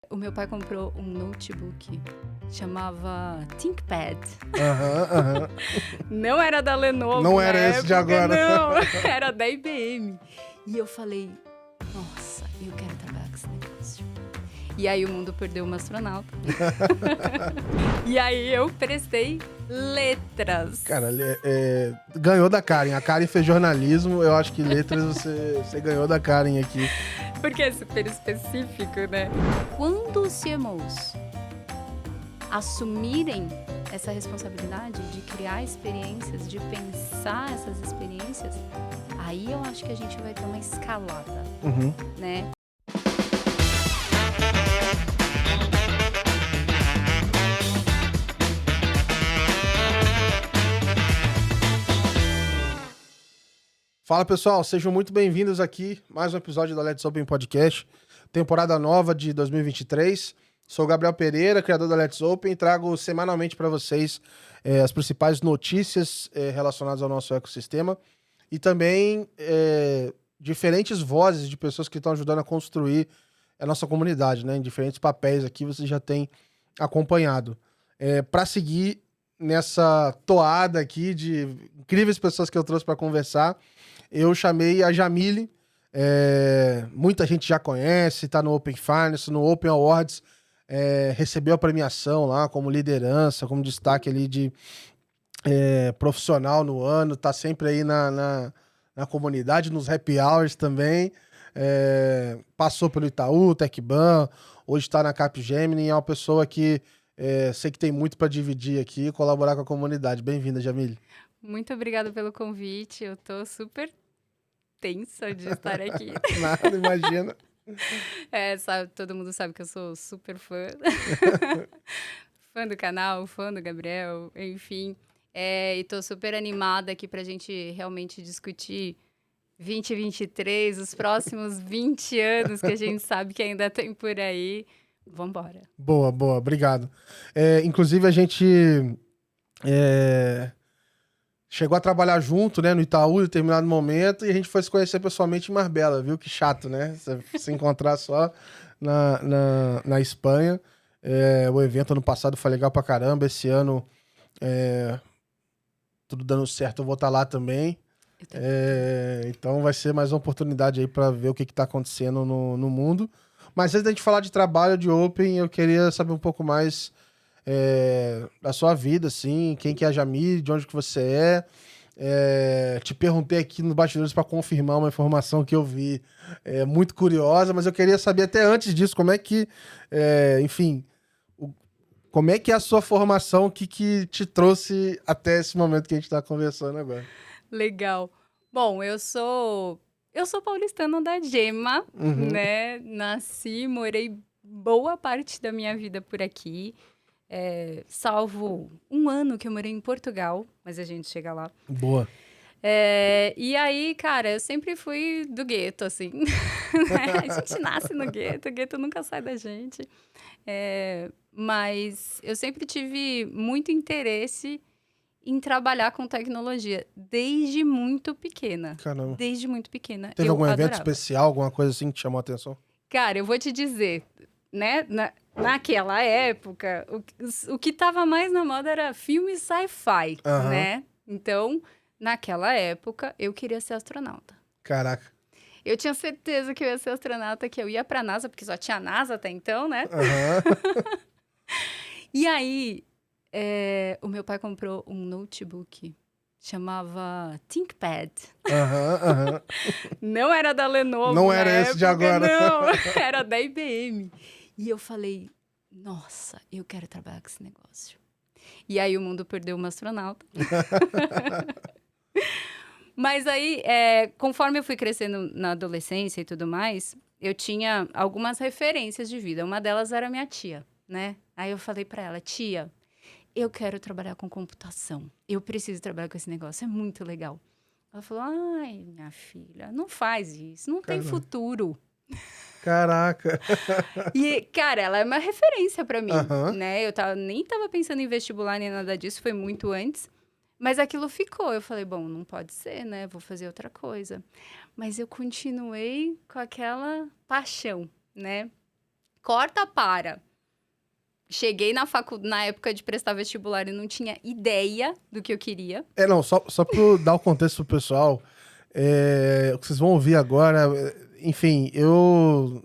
O meu pai comprou um notebook, chamava ThinkPad. Não era da Lenovo Não na era esse época, de agora. não. Era da IBM. E eu falei, nossa, eu quero trabalhar com esse negócio. E aí o mundo perdeu uma astronauta. E aí eu prestei letras. Cara, ganhou da Karen. A Karen fez jornalismo, eu acho que letras você ganhou da Karen aqui. Porque é super específico, né? Quando os CMOs assumirem essa responsabilidade de criar experiências, de pensar essas experiências, aí eu acho que a gente vai ter uma escalada, né? Fala, pessoal, sejam muito bem-vindos aqui, mais um episódio da Let's Open Podcast, temporada nova de 2023. Sou o Gabriel Pereira, criador da Let's Open, e trago semanalmente para vocês as principais notícias relacionadas ao nosso ecossistema e também diferentes vozes de pessoas que estão ajudando a construir a nossa comunidade, né? Em diferentes papéis aqui você já tem acompanhado. Para seguir nessa toada aqui de incríveis pessoas que eu trouxe para conversar, eu chamei a Jamile. Muita gente já conhece, tá no Open Finance, no Open Awards, recebeu a premiação lá como liderança, como destaque ali de profissional no ano, tá sempre aí na comunidade, nos happy hours também, passou pelo Itaú, TecBan, hoje tá na Capgemini, é uma pessoa que sei que tem muito para dividir aqui e colaborar com a comunidade. Bem-vinda, Jamile. Muito obrigada pelo convite, eu tô super tensa de estar aqui. Nada, imagina. Todo mundo sabe que eu sou super fã. Fã do canal, fã do Gabriel, enfim. E tô super animada aqui pra gente realmente discutir 2023, os próximos 20 anos que a gente sabe que ainda tem por aí. Vambora. Boa, obrigado. Inclusive, a gente chegou a trabalhar junto, né, no Itaú em determinado momento, e a gente foi se conhecer pessoalmente em Marbella, viu? Que chato, né? Você se encontrar só na Espanha. O evento ano passado foi legal pra caramba, esse ano tudo dando certo, eu vou estar lá também. Então vai ser mais uma oportunidade aí pra ver o que tá acontecendo no mundo. Mas antes da gente falar de trabalho de Open, eu queria saber um pouco mais da sua vida, assim, quem que é a Jamile, de onde que você é. Te perguntei aqui nos bastidores para confirmar uma informação que eu vi muito curiosa, mas eu queria saber até antes disso, como é que, enfim, como é que é a sua formação, o que te trouxe até esse momento que a gente está conversando agora. Legal. Bom, eu sou paulistana da Gema, né? Nasci, morei boa parte da minha vida por aqui. Salvo um ano que eu morei em Portugal, mas a gente chega lá. Boa. E aí, cara, eu sempre fui do gueto, assim. Né? A gente nasce no gueto, o gueto nunca sai da gente. Mas eu sempre tive muito interesse em trabalhar com tecnologia, desde muito pequena. Caramba. Desde muito pequena. Teve eu algum evento adorava. especial, alguma coisa assim que te chamou a atenção? Cara, eu vou te dizer, né? Naquela época, o que tava mais na moda era filme sci-fi, né? Então, naquela época, eu queria ser astronauta. Caraca. Eu tinha certeza que eu ia ser astronauta, que eu ia pra NASA, porque só tinha NASA até então, né? E aí, o meu pai comprou um notebook, chamava ThinkPad. Não era da Lenovo Não na era esse época, de agora. não. Era da IBM. E eu falei, nossa, eu quero trabalhar com esse negócio. E aí o mundo perdeu uma astronauta. Mas aí, conforme eu fui crescendo na adolescência e tudo mais, eu tinha algumas referências de vida. Uma delas era minha tia, né? Aí eu falei pra ela, tia, eu quero trabalhar com computação. Eu preciso trabalhar com esse negócio, é muito legal. Ela falou, ai, minha filha, não faz isso, não tem futuro. Caraca. E, cara, ela é uma referência pra mim, né? Eu nem tava pensando em vestibular nem nada disso, foi muito antes. Mas aquilo ficou. Eu falei, bom, não pode ser, né? Vou fazer outra coisa. Mas eu continuei com aquela paixão, né? Corta para. Cheguei na época de prestar vestibular e não tinha ideia do que eu queria. Não, só pra dar o contexto pro pessoal, o que vocês vão ouvir agora, enfim, eu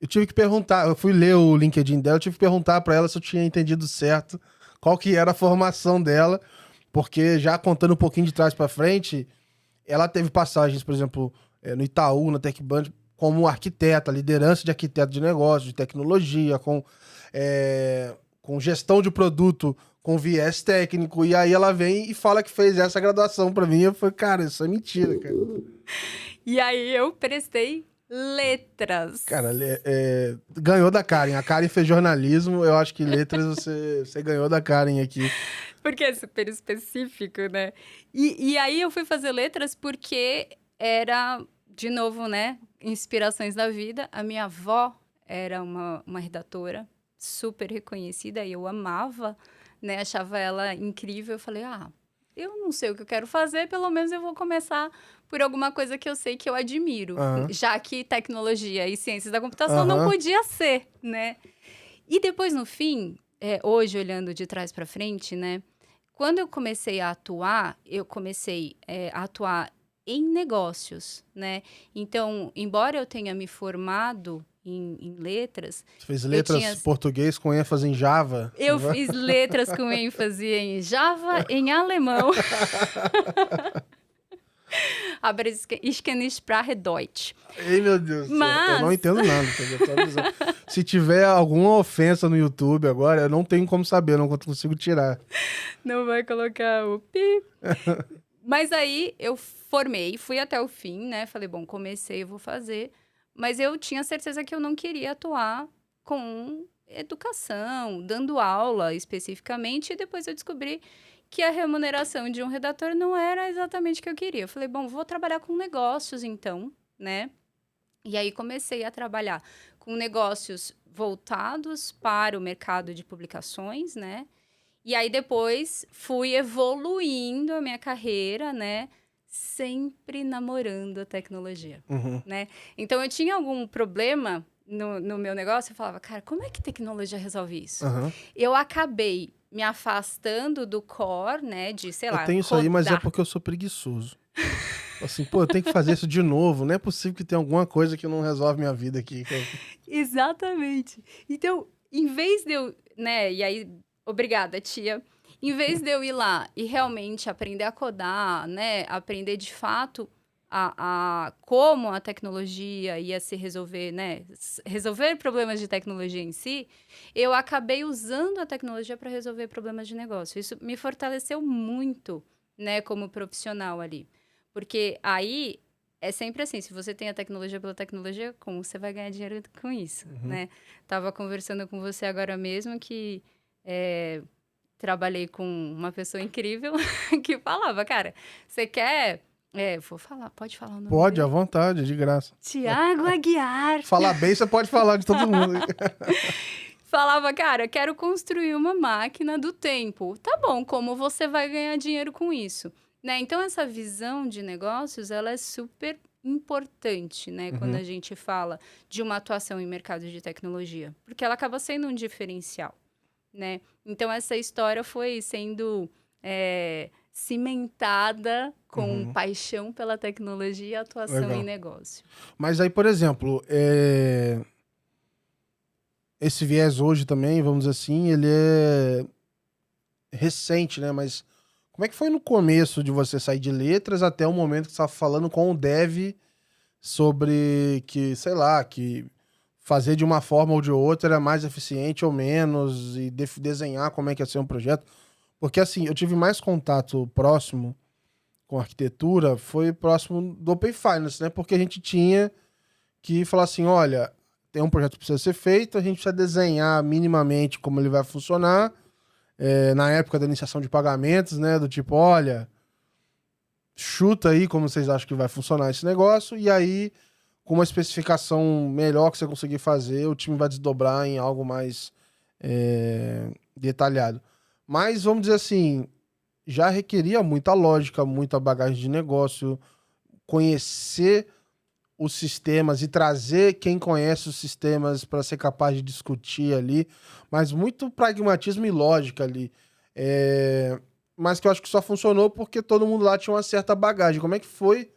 tive que perguntar, eu fui ler o LinkedIn dela, eu tive que perguntar pra ela se eu tinha entendido certo qual que era a formação dela, porque já contando um pouquinho de trás pra frente, ela teve passagens, por exemplo, no Itaú, na TecBand, como arquiteta, liderança de arquiteto de negócio, de tecnologia, com gestão de produto, com viés técnico, e aí ela vem e fala que fez essa graduação pra mim, eu falei, cara, isso é mentira, cara. E aí eu prestei letras. Cara, ganhou da Karen, a Karen fez jornalismo, eu acho que letras você ganhou da Karen aqui. Porque é super específico, né? E aí eu fui fazer letras porque era, de novo, né, inspirações da vida. A minha avó era uma redatora super reconhecida e eu amava, né? Achava ela incrível. Eu falei, eu não sei o que eu quero fazer, pelo menos eu vou começar por alguma coisa que eu sei que eu admiro. Já que tecnologia e ciências da computação não podia ser, né? E depois, no fim, hoje, olhando de trás para frente, né? Quando eu comecei a atuar, a atuar em negócios, né? Então, embora eu tenha me formado em letras... Você fez letras português com ênfase em Java? Eu fiz letras com ênfase em Java, em alemão. Aber ich kenne Sprache Deutsch. Ei, meu Deus do céu. Eu não entendo nada. Se tiver alguma ofensa no YouTube agora, eu não tenho como saber, eu não consigo tirar. Não vai colocar o pi. Mas aí eu formei, fui até o fim, né? Falei, bom, comecei, eu vou fazer. Mas eu tinha certeza que eu não queria atuar com educação, dando aula especificamente. E depois eu descobri que a remuneração de um redator não era exatamente o que eu queria. Eu falei, bom, vou trabalhar com negócios então, né? E aí comecei a trabalhar com negócios voltados para o mercado de publicações, né? E aí depois fui evoluindo a minha carreira, né? Sempre namorando a tecnologia, né? Então eu tinha algum problema no meu negócio, eu falava, cara, como é que tecnologia resolve isso? Eu acabei me afastando do core, né? De, sei lá, eu tenho isso aí, mas é porque eu sou preguiçoso. Assim, pô, eu tenho que fazer isso de novo. Não é possível que tenha alguma coisa que não resolve minha vida aqui. Exatamente. Então, em vez de eu, né? E aí, obrigada, tia. Em vez de eu ir lá e realmente aprender a codar, né? Aprender de fato como a tecnologia ia se resolver, né? Resolver problemas de tecnologia em si, eu acabei usando a tecnologia para resolver problemas de negócio. Isso me fortaleceu muito, né? Como profissional ali. Porque aí é sempre assim, se você tem a tecnologia pela tecnologia, como você vai ganhar dinheiro com isso, né? Tava conversando com você agora mesmo que trabalhei com uma pessoa incrível que falava, cara, você quer... vou falar, pode falar o nome Pode, dele? à vontade, de graça. Tiago Aguiar. Falar bem, você pode falar de todo mundo. Falava, cara, quero construir uma máquina do tempo. Tá bom, como você vai ganhar dinheiro com isso? Né? Então, essa visão de negócios, ela é super importante, né? Quando a gente fala de uma atuação em mercado de tecnologia. Porque ela acaba sendo um diferencial, né? Então, essa história foi sendo cimentada com paixão pela tecnologia e atuação em negócio. Mas aí, por exemplo, esse viés hoje também, vamos dizer assim, ele é recente, né? Mas como é que foi no começo de você sair de letras até o momento que você estava falando com o dev sobre que, sei lá, que fazer de uma forma ou de outra era mais eficiente ou menos e desenhar como é que ia ser um projeto? Porque, assim, eu tive mais contato próximo com arquitetura, foi próximo do Open Finance, né? Porque a gente tinha que falar assim, olha, tem um projeto que precisa ser feito, a gente precisa desenhar minimamente como ele vai funcionar, na época da iniciação de pagamentos, né? Do tipo, olha, chuta aí como vocês acham que vai funcionar esse negócio, e aí, com uma especificação melhor que você conseguir fazer, o time vai desdobrar em algo mais detalhado. Mas, vamos dizer assim, já requeria muita lógica, muita bagagem de negócio, conhecer os sistemas e trazer quem conhece os sistemas para ser capaz de discutir ali, mas muito pragmatismo e lógica ali. Mas que eu acho que só funcionou porque todo mundo lá tinha uma certa bagagem. Como é que foi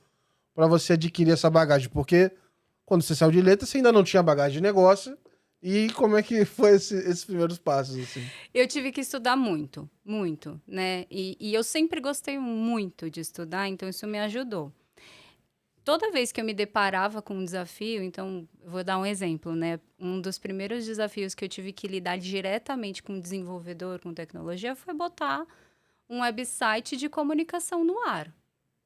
para você adquirir essa bagagem? Porque quando você saiu de letras, você ainda não tinha bagagem de negócio. E como é que foi esses primeiros passos, assim? Eu tive que estudar muito, muito, né? E eu sempre gostei muito de estudar, então isso me ajudou. Toda vez que eu me deparava com um desafio, então, eu vou dar um exemplo, né? Um dos primeiros desafios que eu tive que lidar diretamente com o desenvolvedor, com tecnologia, foi botar um website de comunicação no ar,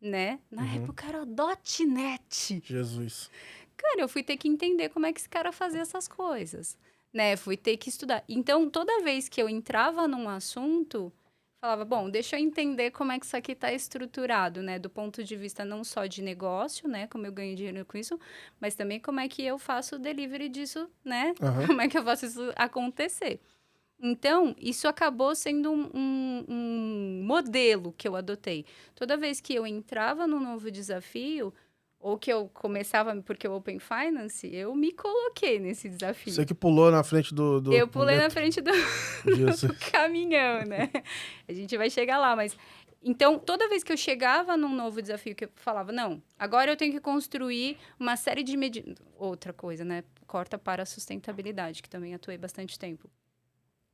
né? Na época era .NET. Jesus. Cara, eu fui ter que entender como é que esse cara fazia essas coisas, né? Fui ter que estudar. Então, toda vez que eu entrava num assunto, falava, bom, deixa eu entender como é que isso aqui está estruturado, né? Do ponto de vista não só de negócio, né? Como eu ganho dinheiro com isso, mas também como é que eu faço o delivery disso, né? Como é que eu faço isso acontecer. Então, isso acabou sendo um modelo que eu adotei. Toda vez que eu entrava num novo desafio, ou que eu começava, porque o Open Finance, eu me coloquei nesse desafio. Você que pulou na frente do Eu pulei na frente do caminhão, né? A gente vai chegar lá, mas... Então, toda vez que eu chegava num novo desafio, que eu falava, não, agora eu tenho que construir uma série de medidas... Outra coisa, né? Corta para a sustentabilidade, que também atuei bastante tempo.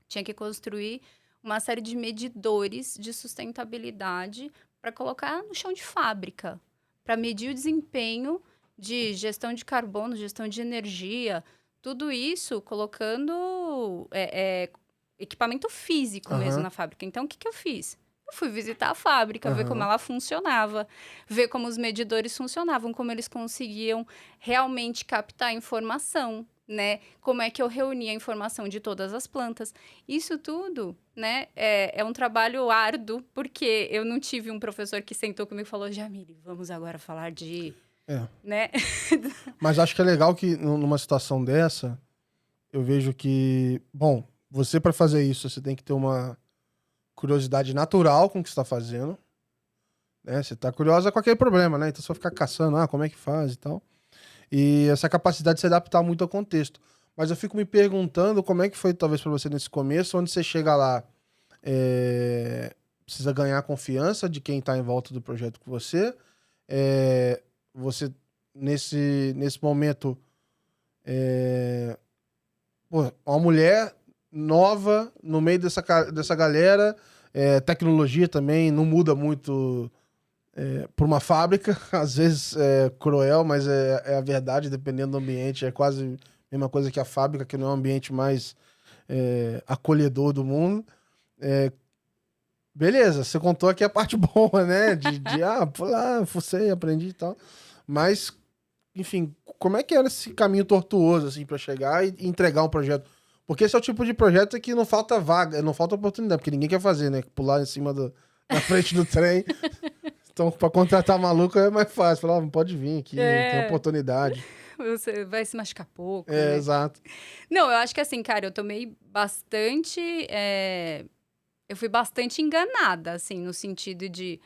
Tinha que construir uma série de medidores de sustentabilidade para colocar no chão de fábrica, para medir o desempenho de gestão de carbono, gestão de energia, tudo isso colocando equipamento físico mesmo na fábrica. Então, o que eu fiz? Eu fui visitar a fábrica, ver como ela funcionava, ver como os medidores funcionavam, como eles conseguiam realmente captar informação, né? Como é que eu reunia a informação de todas as plantas. Isso tudo, né, é um trabalho árduo, porque eu não tive um professor que sentou comigo e falou, Jamile, vamos agora falar de... né? Mas acho que é legal que numa situação dessa, eu vejo que, bom, você para fazer isso, você tem que ter uma curiosidade natural com o que você está fazendo, né? Você tá curiosa com aquele problema, né? Então você vai ficar caçando, como é que faz e tal. E essa capacidade de se adaptar muito ao contexto. Mas eu fico me perguntando como é que foi, talvez, para você nesse começo, onde você chega lá, precisa ganhar a confiança de quem está em volta do projeto com você. Você, nesse momento, uma mulher nova no meio dessa galera, tecnologia também não muda muito por uma fábrica, às vezes é cruel, mas é a verdade, dependendo do ambiente, é quase a mesma coisa que a fábrica, que não é o ambiente mais acolhedor do mundo. Beleza, você contou aqui a parte boa, né? Fucei, aprendi e tal. Mas, enfim, como é que era esse caminho tortuoso, assim, para chegar e entregar um projeto? Porque esse é o tipo de projeto que não falta vaga, não falta oportunidade, porque ninguém quer fazer, né? Pular em cima na frente do trem. Então, para contratar maluco é mais fácil. Falar, pode vir aqui, tem oportunidade. Você vai se machucar pouco, né? Exato. Não, eu acho que assim, cara, eu tomei bastante... Eu fui bastante enganada, assim, no sentido de...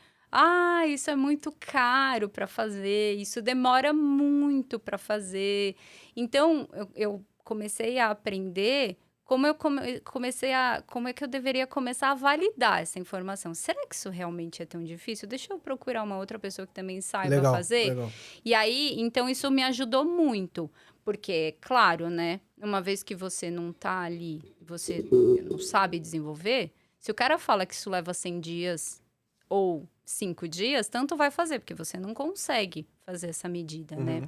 isso é muito caro para fazer, isso demora muito para fazer. Então, eu comecei a aprender como é que eu deveria começar a validar essa informação. Será que isso realmente é tão difícil? Deixa eu procurar uma outra pessoa que também saiba fazer. Legal. E aí, então, isso me ajudou muito. Porque, claro, né? Uma vez que você não tá ali, você não sabe desenvolver, se o cara fala que isso leva 100 dias ou 5 dias, tanto vai fazer, porque você não consegue fazer essa medida, né?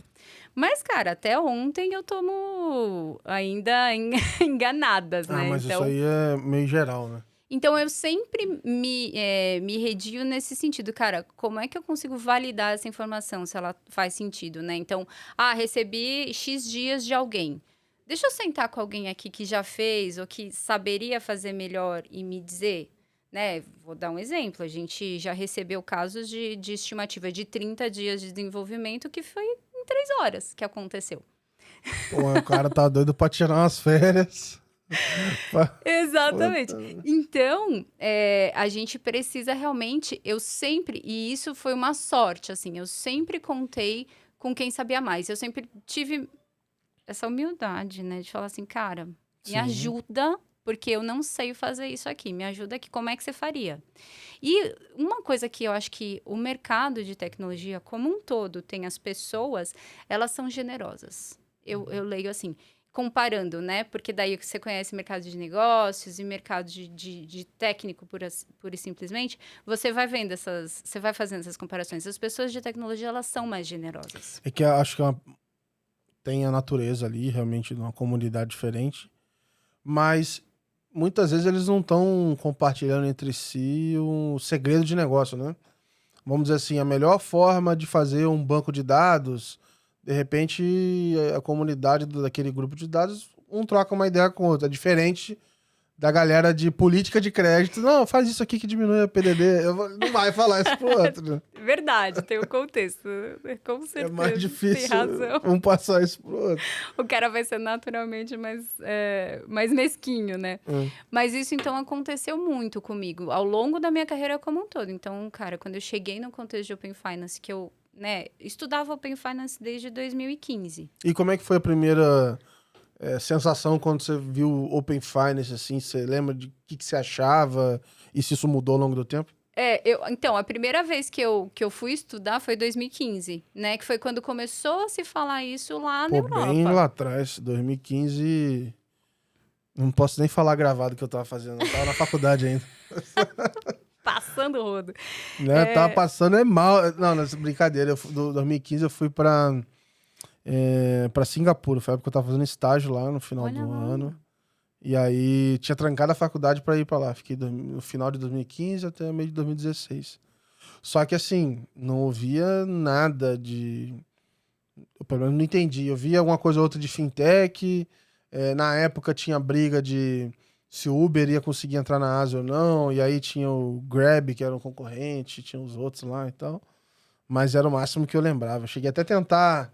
Mas, cara, até ontem eu tomo ainda enganadas, né? Mas então, isso aí é meio geral, né? Então, eu sempre me redio nesse sentido. Cara, como é que eu consigo validar essa informação, se ela faz sentido, né? Então, recebi X dias de alguém. Deixa eu sentar com alguém aqui que já fez ou que saberia fazer melhor e me dizer, né? Vou dar um exemplo. A gente já recebeu casos de estimativa de 30 dias de desenvolvimento que foi em 3 horas que aconteceu. O cara tá doido pra tirar umas férias. Exatamente. Então, a gente precisa realmente... e isso foi uma sorte, assim, eu sempre contei com quem sabia mais. Eu sempre tive essa humildade, né? De falar assim, cara, me ajuda, porque eu não sei fazer isso aqui. Me ajuda aqui, como é que você faria? E uma coisa que eu acho que o mercado de tecnologia como um todo tem, as pessoas, elas são generosas. Eu leio assim, comparando, né? Porque daí você conhece mercado de negócios e mercado de técnico, pura e simplesmente, você vai vendo você vai fazendo essas comparações. As pessoas de tecnologia, elas são mais generosas. É que eu acho que tem a natureza ali, realmente, numa comunidade diferente, mas muitas vezes eles não estão compartilhando entre si um segredo de negócio, né? Vamos dizer assim, a melhor forma de fazer um banco de dados, de repente a comunidade daquele grupo de dados, um troca uma ideia com o outro. É diferente da galera de política de crédito. Não, faz isso aqui que diminui a PDD. Não vai falar isso pro outro. Verdade, tem o contexto. Com certeza. É mais difícil tem razão. um passar isso pro outro. O cara vai ser naturalmente mais mesquinho, né? Mas isso, então, aconteceu muito comigo ao longo da minha carreira como um todo. Então, cara, quando eu cheguei no contexto de Open Finance, que eu, né, estudava Open Finance desde 2015. E como é que foi a primeira sensação quando você viu o Open Finance, assim? Você lembra de que você achava e se isso mudou ao longo do tempo? Então, a primeira vez que eu fui estudar foi em 2015, né? Que foi quando começou a se falar isso lá na Europa. Bem lá atrás, 2015... Não posso nem falar gravado o que eu tava fazendo. Eu tava na faculdade ainda. Passando o rodo. Né? Tava passando mal. Não, nessa brincadeira. Em 2015 eu fui pra Singapura. Foi a época que eu tava fazendo estágio lá no final do ano. E aí tinha trancado a faculdade pra ir pra lá. Fiquei no final de 2015 até meio de 2016. Só que assim, não ouvia nada de... Eu pelo menos não entendi. Eu via alguma coisa ou outra de fintech. Na época tinha briga de se o Uber ia conseguir entrar na Ásia ou não. E aí tinha o Grab, que era um concorrente. Tinha os outros lá e tal. Mas era o máximo que eu lembrava. Eu cheguei até a tentar...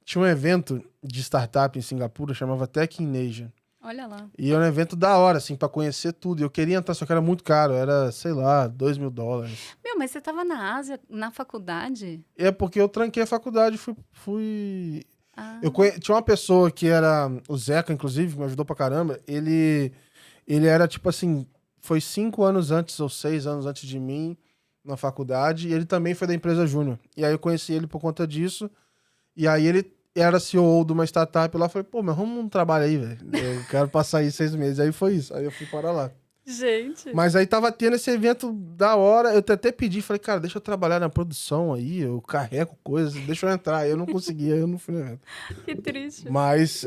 Tinha um evento de startup em Singapura, chamava Tech in Asia. Olha lá. E era um evento da hora, assim, pra conhecer tudo. E eu queria entrar, só que era muito caro. Era, sei lá, $2.000. Meu, mas você tava na Ásia, na faculdade? É porque eu tranquei a faculdade e fui... Tinha uma pessoa que era... O Zeca, inclusive, que me ajudou pra caramba. Ele era, tipo assim... Foi 5 anos antes ou 6 anos antes de mim na faculdade. E ele também foi da empresa Júnior. E aí eu conheci ele por conta disso. E aí ele era CEO de uma startup lá. Eu falei, pô, mas arruma um trabalho aí, velho. Eu quero passar aí 6 meses. Aí foi isso. Aí eu fui para lá. Gente. Mas aí tava tendo esse evento da hora. Eu até pedi, falei, cara, deixa eu trabalhar na produção aí. Eu carrego coisas, deixa eu entrar. Eu não conseguia, eu não fui no evento. Que triste. Mas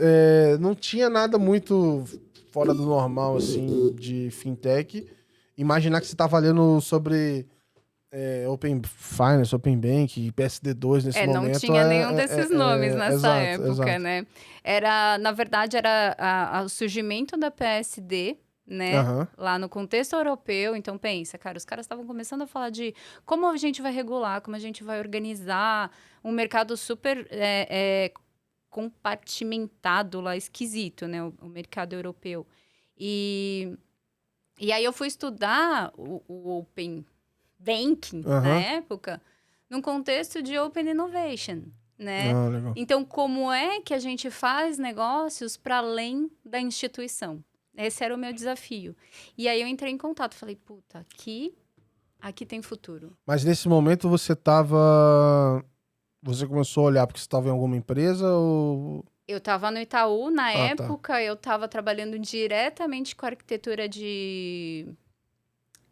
não tinha nada muito fora do normal, assim, de fintech. Imaginar que você tava lendo sobre Open Finance, Open Bank, PSD2 nesse momento. Não tinha nenhum desses nomes nessa época, exato. né? Na verdade, era o surgimento da PSD, né? Lá no contexto europeu. Então, pensa, cara, os caras estavam começando a falar de como a gente vai regular, como a gente vai organizar um mercado super compartimentado lá, esquisito, né? O mercado europeu. E aí eu fui estudar o Open Banking, na época, num contexto de Open Innovation, né? Legal. Então, como é que a gente faz negócios para além da instituição? Esse era o meu desafio. E aí eu entrei em contato, falei, puta, aqui tem futuro. Mas nesse momento você começou a olhar porque você estava em alguma empresa ou... Eu estava no Itaú, na época, eu estava trabalhando diretamente com a arquitetura de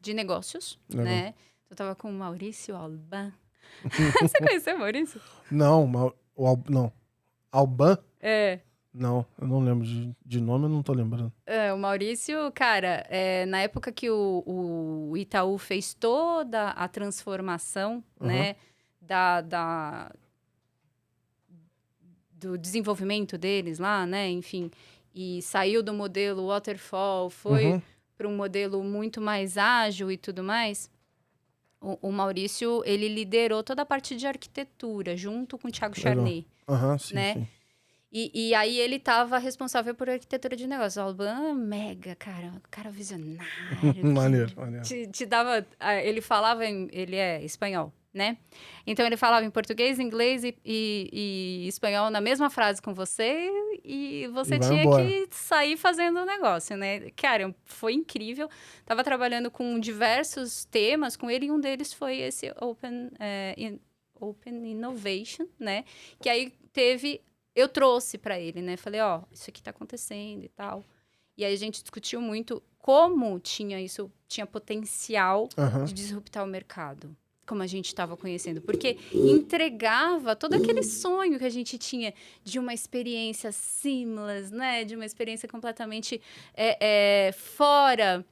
negócios, né? Eu estava com o Maurício Alban. Você conheceu o Maurício? Não, não. Alban? Não, eu não lembro de nome, eu não tô lembrando. O Maurício, cara, na época que o Itaú fez toda a transformação, né, do desenvolvimento deles lá, né, enfim, e saiu do modelo waterfall, foi para um modelo muito mais ágil e tudo mais, o Maurício, ele liderou toda a parte de arquitetura, junto com o Thiago Charney, sim, né? Sim. E aí ele estava responsável por arquitetura de negócios. O Alban, mega, cara visionário. Maneiro. Te dava... Ele falava, ele é espanhol, né? Então, ele falava em português, inglês e espanhol na mesma frase com você e você tinha embora. que sair fazendo o negócio, né? Cara, foi incrível. Tava trabalhando com diversos temas com ele e um deles foi esse Open Innovation, né? Que aí eu trouxe para ele, né? Falei, ó, isso aqui tá acontecendo e tal. E aí a gente discutiu muito como tinha potencial de disruptar o mercado, como a gente estava conhecendo. Porque entregava todo aquele sonho que a gente tinha de uma experiência seamless, né? De uma experiência completamente fora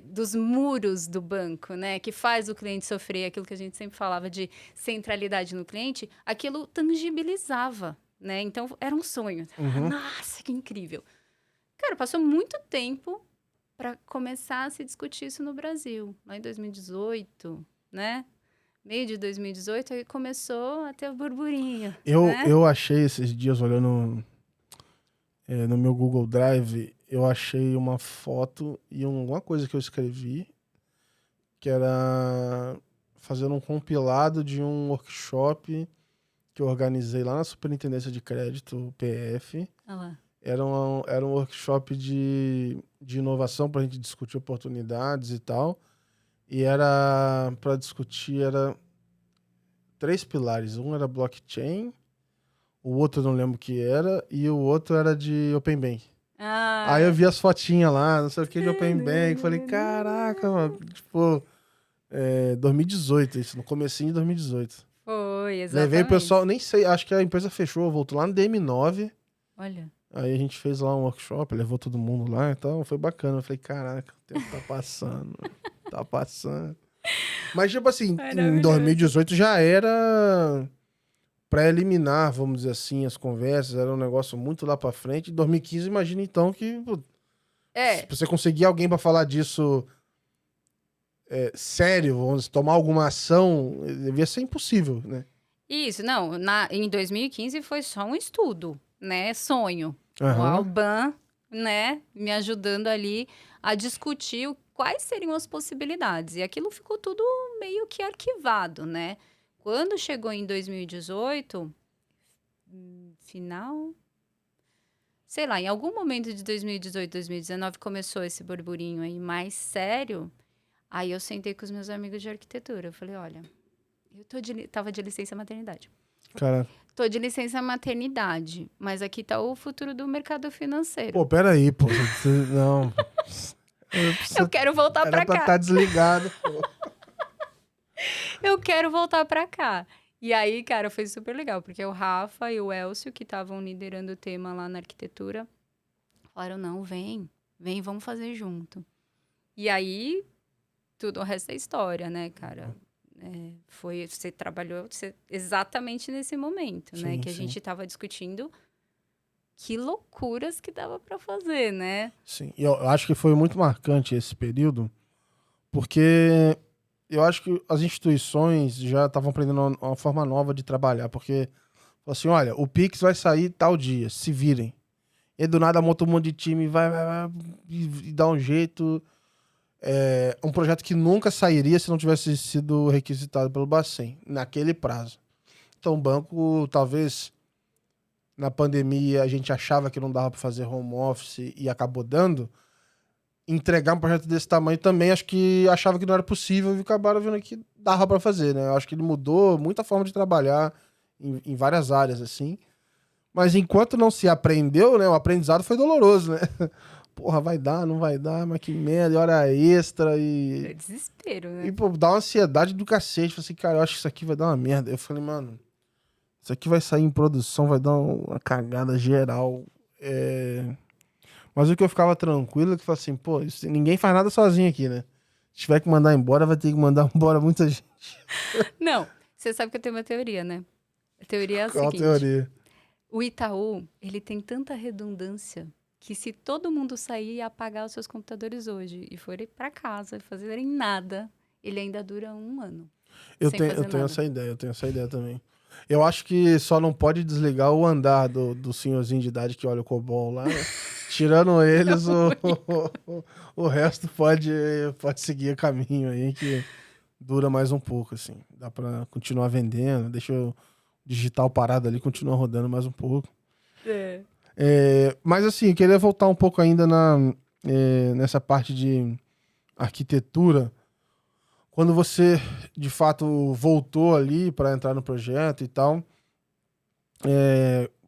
dos muros do banco, né? Que faz o cliente sofrer, aquilo que a gente sempre falava de centralidade no cliente, aquilo tangibilizava, né? Então, era um sonho. Nossa, que incrível! Cara, passou muito tempo para começar a se discutir isso no Brasil. Lá em 2018, né? Meio de 2018, aí começou a ter o burburinho. Eu achei esses dias, olhando no meu Google Drive, eu achei uma foto e alguma coisa que eu escrevi, que era fazendo um compilado de um workshop que eu organizei lá na Superintendência de Crédito, PF. Era um workshop de inovação para a gente discutir oportunidades e tal. E era para discutir, era 3 pilares. Um era blockchain, o outro eu não lembro o que era, e o outro era de Open Bank. Aí eu vi as fotinhas lá, não sei o que, de Open Bank. Falei, caraca, mano, tipo, 2018, isso, no comecinho de 2018. Foi, exatamente. Levei o pessoal, nem sei, acho que a empresa fechou, voltou lá no DM9. Olha. Aí a gente fez lá um workshop, levou todo mundo lá, então foi bacana. Eu falei, caraca, o tempo tá passando, tá passando. Mas, tipo assim, em 2018 já era preliminar, vamos dizer assim, as conversas, era um negócio muito lá pra frente. Em 2015, imagina então que se você conseguir alguém pra falar disso sério, vamos dizer, tomar alguma ação, devia ser impossível, né? Isso, não, em 2015 foi só um estudo, né, sonho. O Alban, né, me ajudando ali a discutir quais seriam as possibilidades. E aquilo ficou tudo meio que arquivado, né? Quando chegou em 2018, final... Sei lá, em algum momento de 2018, 2019, começou esse burburinho aí mais sério. Aí eu sentei com os meus amigos de arquitetura. Eu falei, olha, tava de licença maternidade. Cara... Tô de licença maternidade, mas aqui tá o futuro do mercado financeiro. Pô, peraí, pô. Não. Eu quero voltar pra cá. Tá desligado, pô. Eu quero voltar pra cá. E aí, cara, foi super legal, porque o Rafa e o Elcio, que estavam liderando o tema lá na arquitetura, falaram, não, vem, vamos fazer junto. E aí, tudo o resto é história, né, cara? Você trabalhou exatamente nesse momento, sim, né? Que a gente estava discutindo que loucuras que dava para fazer, né? Sim, eu acho que foi muito marcante esse período, porque eu acho que as instituições já estavam aprendendo uma forma nova de trabalhar, porque, assim, olha, o Pix vai sair tal dia, se virem. E do nada monta um monte de time, vai e dá um jeito... um projeto que nunca sairia se não tivesse sido requisitado pelo Bacen, naquele prazo. Então, o banco, talvez, na pandemia, a gente achava que não dava para fazer home office e acabou dando. Entregar um projeto desse tamanho também, acho que achava que não era possível e acabaram vendo que dava para fazer, né? Eu acho que ele mudou muita forma de trabalhar em várias áreas, assim. Mas enquanto não se aprendeu, né? O aprendizado foi doloroso, né? Porra, vai dar, não vai dar, mas que merda, e hora extra e... É desespero, né? E, pô, dá uma ansiedade do cacete. Falei assim, cara, eu acho que isso aqui vai dar uma merda. Eu falei, mano, isso aqui vai sair em produção, vai dar uma cagada geral. Mas o que eu ficava tranquilo é que eu falei assim, pô, ninguém faz nada sozinho aqui, né? Se tiver que mandar embora, vai ter que mandar embora muita gente. Não, você sabe que eu tenho uma teoria, né? A teoria é a Qual seguinte. teoria? O Itaú, ele tem tanta redundância que se todo mundo sair e apagar os seus computadores hoje e forem para casa e fazerem nada, ele ainda dura 1 ano. Eu tenho essa ideia também. Eu acho que só não pode desligar o andar do senhorzinho de idade que olha o COBOL lá, né? Tirando eles, o resto pode seguir o caminho aí que dura mais um pouco, assim. Dá pra continuar vendendo, deixa o digital parado ali, continua rodando mais um pouco. Mas assim, eu queria voltar um pouco ainda nessa parte de arquitetura. Quando você, de fato, voltou ali para entrar no projeto e tal,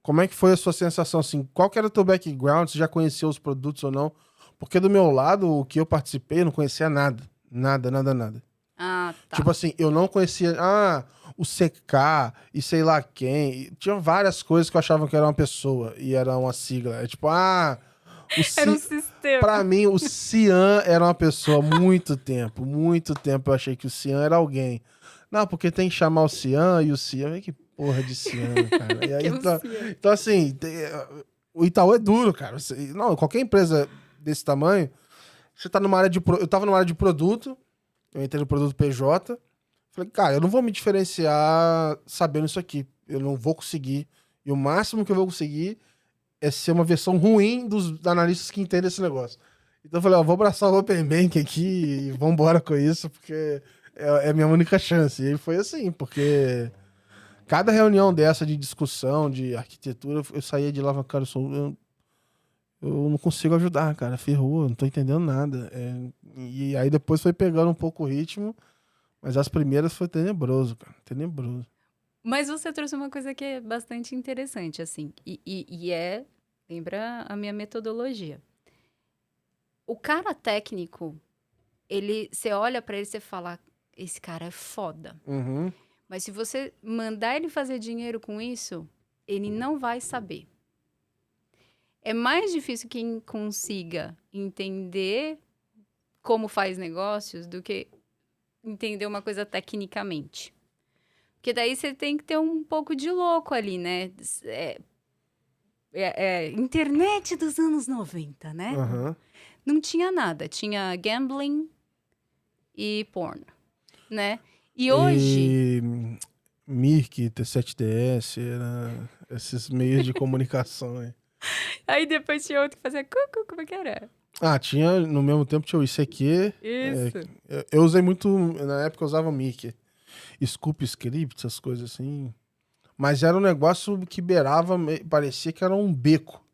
como é que foi a sua sensação, assim? Qual que era o teu background? Você já conhecia os produtos ou não? Porque do meu lado, o que eu participei, eu não conhecia nada. Nada, nada, nada. Ah, tá. Tipo assim, eu não conhecia, o CK e sei lá quem. E tinha várias coisas que eu achava que era uma pessoa e era uma sigla. É tipo, Era um sistema. pra mim, o Cian era uma pessoa há muito tempo eu achei que o Cian era alguém. Não, porque tem que chamar o Cian e o Cian, que porra de Cian, cara. E aí, então assim, o Itaú é duro, cara. Não, qualquer empresa desse tamanho, você tá numa área eu tava numa área de produto, eu entrei no produto PJ, falei, cara, eu não vou me diferenciar sabendo isso aqui. Eu não vou conseguir. E o máximo que eu vou conseguir é ser uma versão ruim dos analistas que entendem esse negócio. Então eu falei, vou abraçar o Open Bank aqui e vambora com isso, porque é a minha única chance. E aí foi assim, porque cada reunião dessa de discussão, de arquitetura, eu saía de lá, cara, eu não consigo ajudar, cara, ferrou, não tô entendendo nada. E aí depois foi pegando um pouco o ritmo, mas as primeiras foi tenebroso, cara, tenebroso. Mas você trouxe uma coisa que é bastante interessante, assim, lembra a minha metodologia. O cara técnico, você olha pra ele e você fala, esse cara é foda. Uhum. Mas se você mandar ele fazer dinheiro com isso, ele não vai saber. É mais difícil quem consiga entender como faz negócios do que entender uma coisa tecnicamente. Porque daí você tem que ter um pouco de louco ali, né? Internet dos anos 90, né? Uhum. Não tinha nada. Tinha gambling e porn, né? E hoje... Mirk, T7DS, esses meios de comunicação aí. Aí depois tinha outro que fazia cucu, como é que era? Tinha, no mesmo tempo tinha o ICQ. Isso. Eu usei muito, na época eu usava o Mirk. Scoop Script, essas coisas assim. Mas era um negócio que beirava, parecia que era um beco.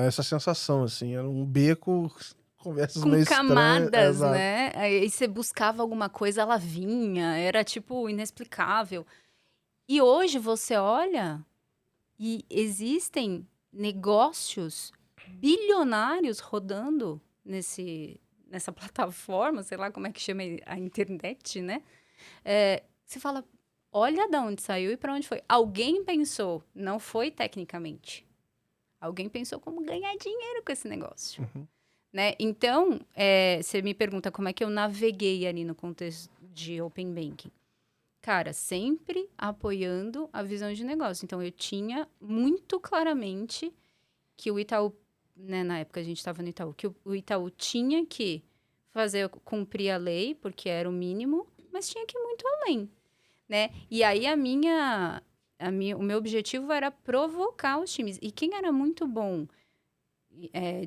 Essa sensação, assim, era um beco, conversas com meio camadas, estranhas. né? Aí você buscava alguma coisa, ela vinha, era tipo inexplicável. E hoje você olha e existem negócios bilionários rodando nessa plataforma, sei lá como é que chama a internet, né? Você fala, olha de onde saiu e para onde foi. Alguém pensou, não foi tecnicamente. Alguém pensou como ganhar dinheiro com esse negócio. Uhum. Né? Então, você me pergunta como é que eu naveguei ali no contexto de Open Banking. Cara, sempre apoiando a visão de negócio. Então, eu tinha muito claramente que o Itaú, né, na época a gente estava no Itaú, que o Itaú tinha que cumprir a lei, porque era o mínimo, mas tinha que ir muito além, né? E aí o meu objetivo era provocar os times. E quem era muito bom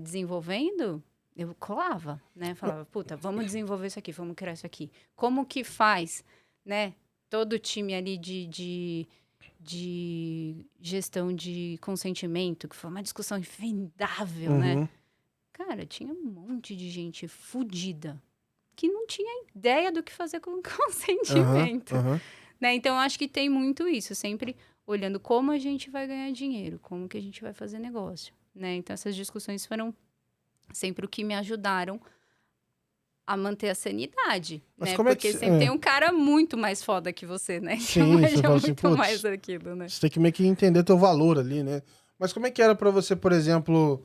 desenvolvendo, eu colava, né? Falava, puta, vamos desenvolver isso aqui, vamos criar isso aqui. Como que faz, né? Todo time ali de gestão de consentimento, que foi uma discussão infindável, né? Cara, tinha um monte de gente fodida que não tinha ideia do que fazer com consentimento. Né? Então, eu acho que tem muito isso, sempre olhando como a gente vai ganhar dinheiro, como que a gente vai fazer negócio, né? Então, essas discussões foram sempre o que me ajudaram a manter a sanidade, mas né? como Porque sempre tem um cara muito mais foda que você, né? Sim, Então, você fala assim, muito mais aquilo, né? Você tem que meio que entender teu valor ali, né? Mas como é que era pra você, por exemplo...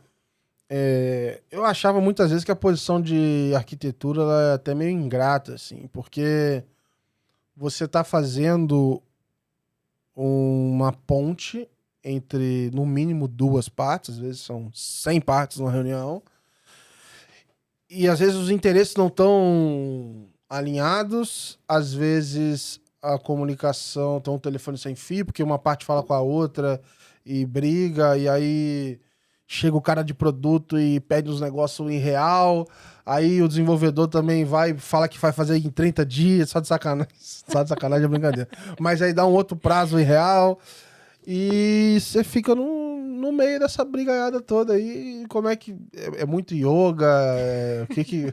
eu achava muitas vezes que a posição de arquitetura ela é até meio ingrata, assim, porque você tá fazendo uma ponte entre, no mínimo, duas partes, às vezes são 100 partes numa reunião, e às vezes os interesses não estão alinhados, às vezes a comunicação tem um telefone sem fio, porque uma parte fala com a outra e briga, e aí chega o cara de produto e pede uns negócios em real, aí o desenvolvedor também vai, fala que vai fazer em 30 dias, só de sacanagem, só de sacanagem é brincadeira. Mas aí dá um outro prazo em real e você fica no meio dessa brigaiada toda aí. Como é que... É muito yoga?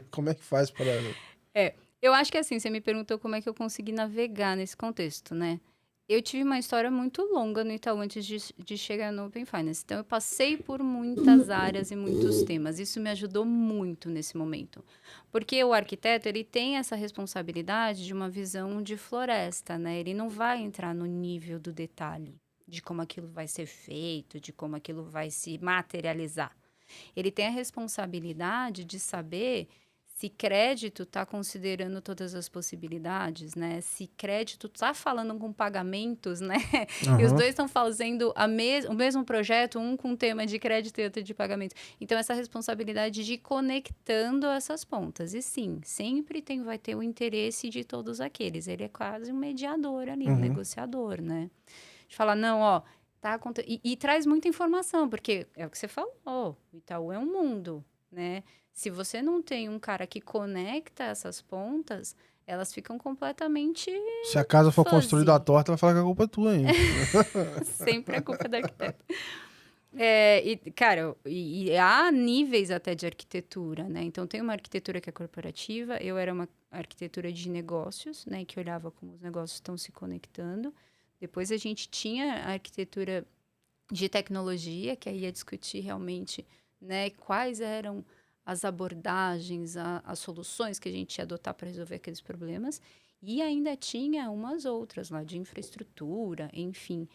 Como é que faz para... Eu acho que assim, você me perguntou como é que eu consegui navegar nesse contexto, né? Eu tive uma história muito longa no Itaú antes de chegar no Open Finance. Então, eu passei por muitas áreas e muitos temas. Isso me ajudou muito nesse momento. Porque o arquiteto, ele tem essa responsabilidade de uma visão de floresta, né? Ele não vai entrar no nível do detalhe, de como aquilo vai ser feito, de como aquilo vai se materializar. Ele tem a responsabilidade de saber se crédito está considerando todas as possibilidades, né? Se crédito está falando com pagamentos, né? E os dois estão fazendo o mesmo projeto, um com tema de crédito e outro de pagamento. Então, essa responsabilidade de ir conectando essas pontas. E sim, sempre vai ter o interesse de todos aqueles. Ele é quase um mediador ali, um negociador, né? De falar, não, ó, tá acontecendo... E traz muita informação, porque é o que você falou, o Itaú é um mundo, né? Se você não tem um cara que conecta essas pontas, elas ficam completamente... Se a casa for construída à torta, ela fala que a culpa é tua, hein? Sempre a culpa é da arquiteta. Cara, há níveis até de arquitetura, né? Então, tem uma arquitetura que é corporativa, eu era uma arquitetura de negócios, né? Que olhava como os negócios estão se conectando. Depois, a gente tinha a arquitetura de tecnologia, que aí ia discutir realmente, né? Quais eram as abordagens, as soluções que a gente ia adotar para resolver aqueles problemas. E ainda tinha umas outras lá, de infraestrutura, enfim.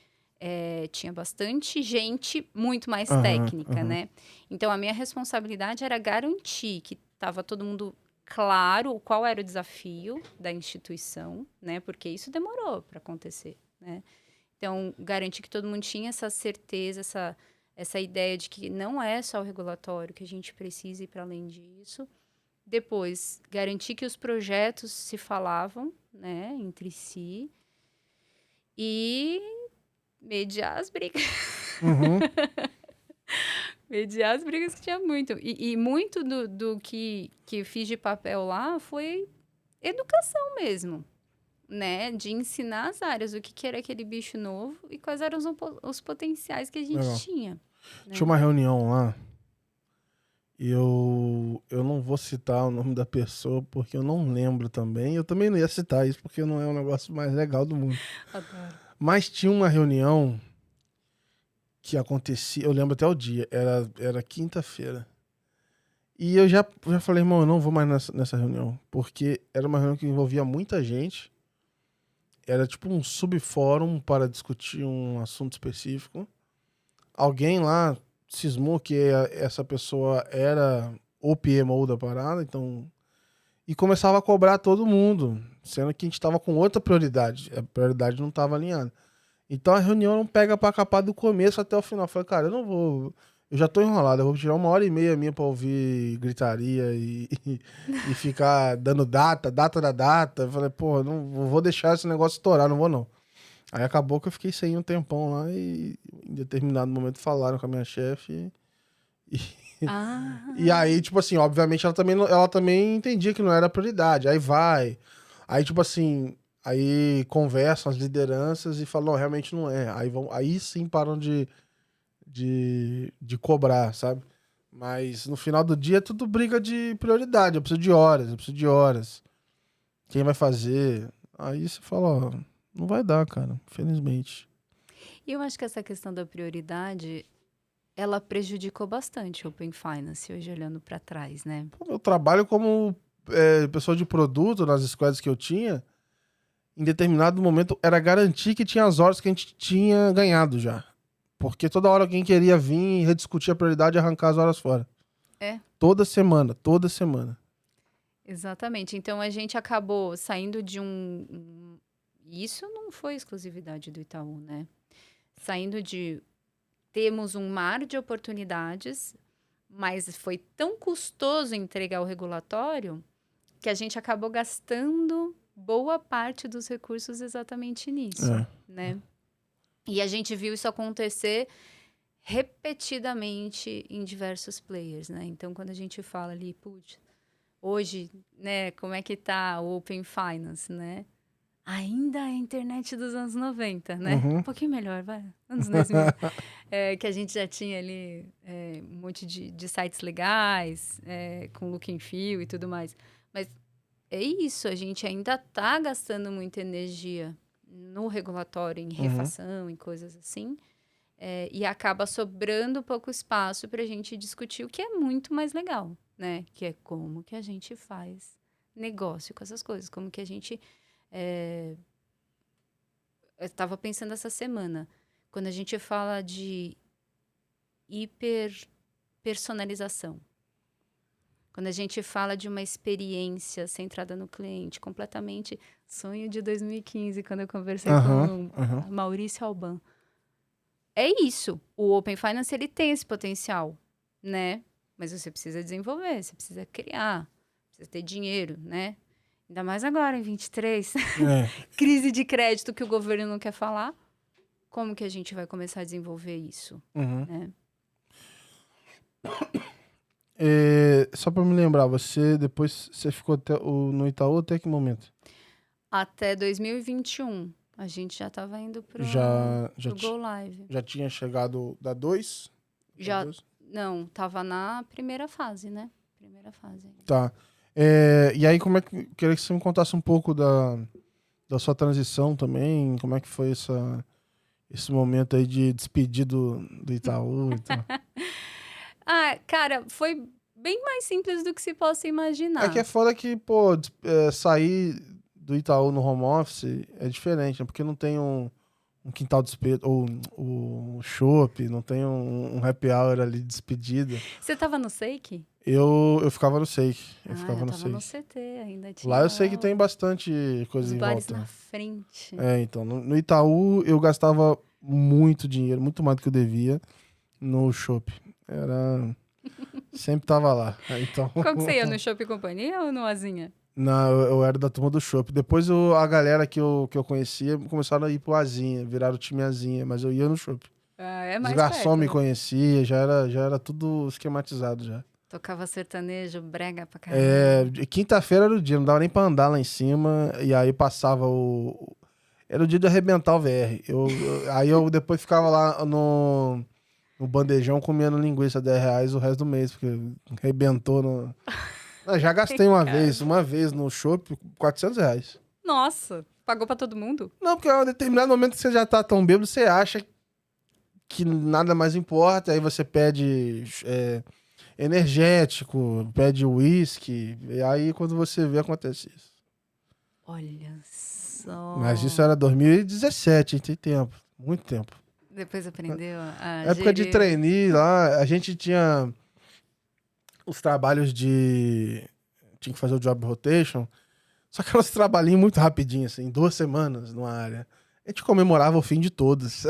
Tinha bastante gente muito mais técnica, né? Então, a minha responsabilidade era garantir que estava todo mundo claro qual era o desafio da instituição, né? Porque isso demorou para acontecer, né? Então, garantir que todo mundo tinha essa certeza, essa ideia de que não é só o regulatório, que a gente precisa ir para além disso. Depois, garantir que os projetos se falavam, né, entre si. E mediar as brigas. Mediar as brigas que tinha muito. E muito do que eu fiz de papel lá foi educação mesmo, né? De ensinar as áreas, o que era aquele bicho novo e quais eram os potenciais que a gente tinha. Né? Tinha uma reunião lá e eu não vou citar o nome da pessoa porque eu não lembro também. Eu também não ia citar isso porque não é o negócio mais legal do mundo. Adoro. Mas tinha uma reunião que acontecia, eu lembro até o dia, era quinta-feira. E eu já falei, irmão, eu não vou mais nessa reunião, porque era uma reunião que envolvia muita gente. Era tipo um subfórum para discutir um assunto específico. Alguém lá cismou que essa pessoa era o PMO da parada, então... E começava a cobrar todo mundo, sendo que a gente estava com outra prioridade. A prioridade não estava alinhada. Então a reunião não pega pra capar do começo até o final. Eu falei, cara, eu não vou... Eu já tô enrolado, eu vou tirar 1h30 minha pra ouvir gritaria e ficar dando data da data. Eu falei, pô, não vou deixar esse negócio estourar, não vou não. Aí acabou que eu fiquei sem um tempão lá e em determinado momento falaram com a minha chefe e aí, tipo assim, obviamente ela também entendia que não era prioridade. Aí vai. Aí, tipo assim, aí conversam as lideranças e falam, não, realmente não é. Aí sim param de cobrar, sabe? Mas no final do dia é tudo briga de prioridade. Eu preciso de horas. Quem vai fazer? Aí você fala, ó, não vai dar, cara, infelizmente. E eu acho que essa questão da prioridade, ela prejudicou bastante o Open Finance, hoje olhando para trás, né? Eu trabalho como pessoa de produto nas squads que eu tinha. Em determinado momento, era garantir que tinha as horas que a gente tinha ganhado já. Porque toda hora alguém queria vir rediscutir a prioridade e arrancar as horas fora. Toda semana. Exatamente. Então, a gente acabou saindo de Isso não foi exclusividade do Itaú, né? Saindo de... Temos um mar de oportunidades, mas foi tão custoso entregar o regulatório que a gente acabou gastando boa parte dos recursos exatamente nisso, né? E a gente viu isso acontecer repetidamente em diversos players, né? Então, quando a gente fala ali, putz, hoje, né, como é que tá o Open Finance, né? Ainda é a internet dos anos 90, né? Uhum. Um pouquinho melhor, vai. Anos 2000. Que a gente já tinha ali um monte de sites legais, com look and feel e tudo mais. Mas é isso, a gente ainda tá gastando muita energia no regulatório, em refação, em coisas assim. E acaba sobrando pouco espaço para a gente discutir o que é muito mais legal, né? Que é como que a gente faz negócio com essas coisas, como que a gente... Eu estava pensando essa semana, quando a gente fala de hiperpersonalização, quando a gente fala de uma experiência centrada no cliente, completamente sonho de 2015, quando eu conversei com Maurício Alban. É isso. O Open Finance, ele tem esse potencial, né? Mas você precisa desenvolver, você precisa criar, precisa ter dinheiro, né? Ainda mais agora, em 23. Crise de crédito que o governo não quer falar. Como que a gente vai começar a desenvolver isso? Né? Só para me lembrar, depois você ficou no Itaú até que momento? Até 2021. A gente já estava indo pro Go Live. Já tinha chegado da 2? Já, não, tava na primeira fase, né? Primeira fase. Tá. E aí, queria que você me contasse um pouco da sua transição também, como é que foi esse momento aí de despedir do Itaú e tal. Cara, foi bem mais simples do que se possa imaginar. É que é foda que, pô, sair do Itaú no home office é diferente, né? Porque não tem um quintal de espeto, ou o chopp, não tem um happy hour ali de despedida. Você tava no Seik? Eu ficava no Seik. Eu tava no CT ainda. Lá eu sei que tem bastante coisa em volta. Os bares na frente. Então, no Itaú eu gastava muito dinheiro, muito mais do que eu devia, no chopp. Sempre tava lá. Então... Como que você ia, no Chopp Companhia ou no Azinha? Não, eu era da turma do chopp. Depois a galera que eu conhecia começaram a ir pro Azinha, viraram o time Azinha, mas eu ia no chopp. É mais Os garçons me perto. conheciam, já era tudo esquematizado já. Tocava sertanejo, brega pra caramba. Quinta-feira era o dia, não dava nem pra andar lá em cima, e aí passava Era o dia de arrebentar o VR. Aí eu depois ficava lá no bandejão comendo linguiça R$10 o resto do mês, porque arrebentou no... Já gastei uma vez no shopping, R$400. Nossa, pagou pra todo mundo? Não, porque em um determinado momento que você já tá tão bêbado, você acha que nada mais importa, aí você pede energético, pede uísque, e aí quando você vê, acontece isso. Olha só. Mas isso era 2017, tem tempo, muito tempo. Depois aprendeu a época de trainee lá, a gente tinha os trabalhos tinha que fazer o job rotation, só que eram uns trabalhinhos muito rapidinho, assim, 2 semanas numa área. A gente comemorava o fim de todos.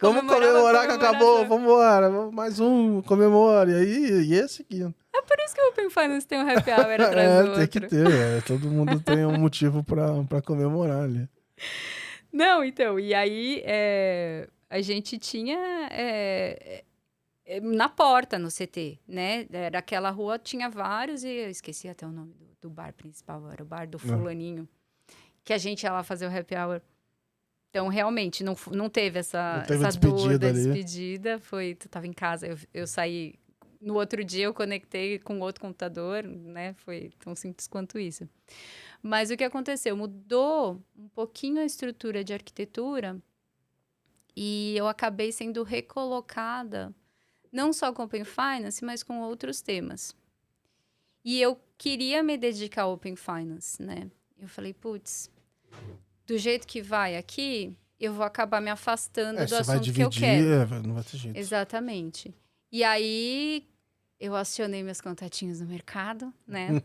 Vamos comemorar que acabou, vamos embora, mais um, comemora, e aí ia seguindo. É por isso que o Open Finance tem um happy hour atrás do outro. Tem que ter, todo mundo tem um motivo pra comemorar ali. Não, então, e aí a gente tinha na porta, no CT, né? Era aquela rua, tinha vários, e eu esqueci até o nome do bar principal, era o bar do fulaninho, que a gente ia lá fazer o happy hour. Então, realmente, não teve essa dor da despedida. Tu tava em casa, eu saí, no outro dia eu conectei com outro computador, né? Foi tão simples quanto isso. Mas o que aconteceu? Mudou um pouquinho a estrutura de arquitetura e eu acabei sendo recolocada, não só com Open Finance, mas com outros temas. E eu queria me dedicar ao Open Finance, né? Eu falei, putz, do jeito que vai aqui, eu vou acabar me afastando do assunto que eu quero. Não vai ter jeito. Exatamente. E aí, eu acionei meus contatinhos no mercado, né?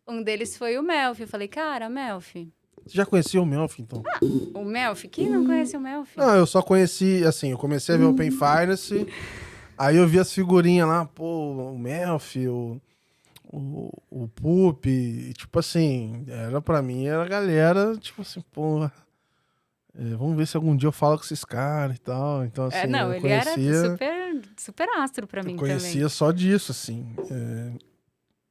Um deles foi o Melfi. Eu falei, cara, Melfi... Você já conhecia o Melfi, então? O Melfi? Quem não conhece o Melfi? Não, eu só conheci, assim, eu comecei a ver Open Finance, aí eu vi as figurinhas lá, pô, o Melfi, o Pup, e, tipo assim, pra mim, era a galera, tipo assim, pô, Vamos ver se algum dia eu falo com esses caras e tal. Então, assim, Não, eu ele era conhecia... super astro pra mim Eu também. conhecia só disso, assim.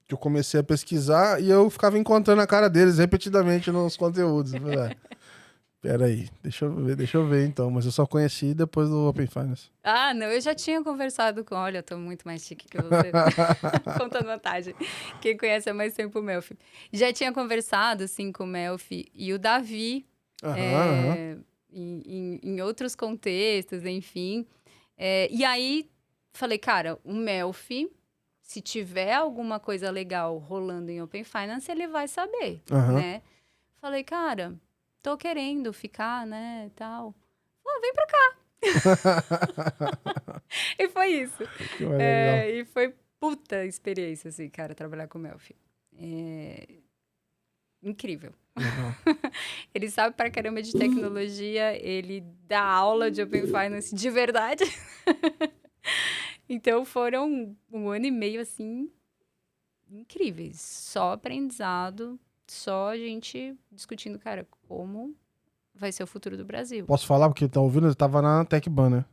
Que eu comecei a pesquisar e eu ficava encontrando a cara deles repetidamente nos conteúdos. Eu falei, peraí, deixa eu ver então. Mas eu só conheci depois do Open Finance. Não, eu já tinha conversado com... Olha, eu tô muito mais chique que você. Contando vantagem. Quem conhece há mais tempo o Melfi. Já tinha conversado, assim, com o Melfi e o Davi. Em outros contextos, enfim. E aí, falei, cara, o Melfi, se tiver alguma coisa legal rolando em Open Finance, ele vai saber, né? Falei, cara, tô querendo ficar, né, tal. Vem pra cá. E foi isso. Que legal. E foi puta experiência, assim, cara, trabalhar com o Melfi. Incrível. Ele sabe pra caramba de tecnologia, ele dá aula de Open Finance de verdade. Então foram 1 ano e meio, assim, incríveis. Só aprendizado, só a gente discutindo, cara, como vai ser o futuro do Brasil. Posso falar, porque tá ouvindo? Eu tava na TecBan, né?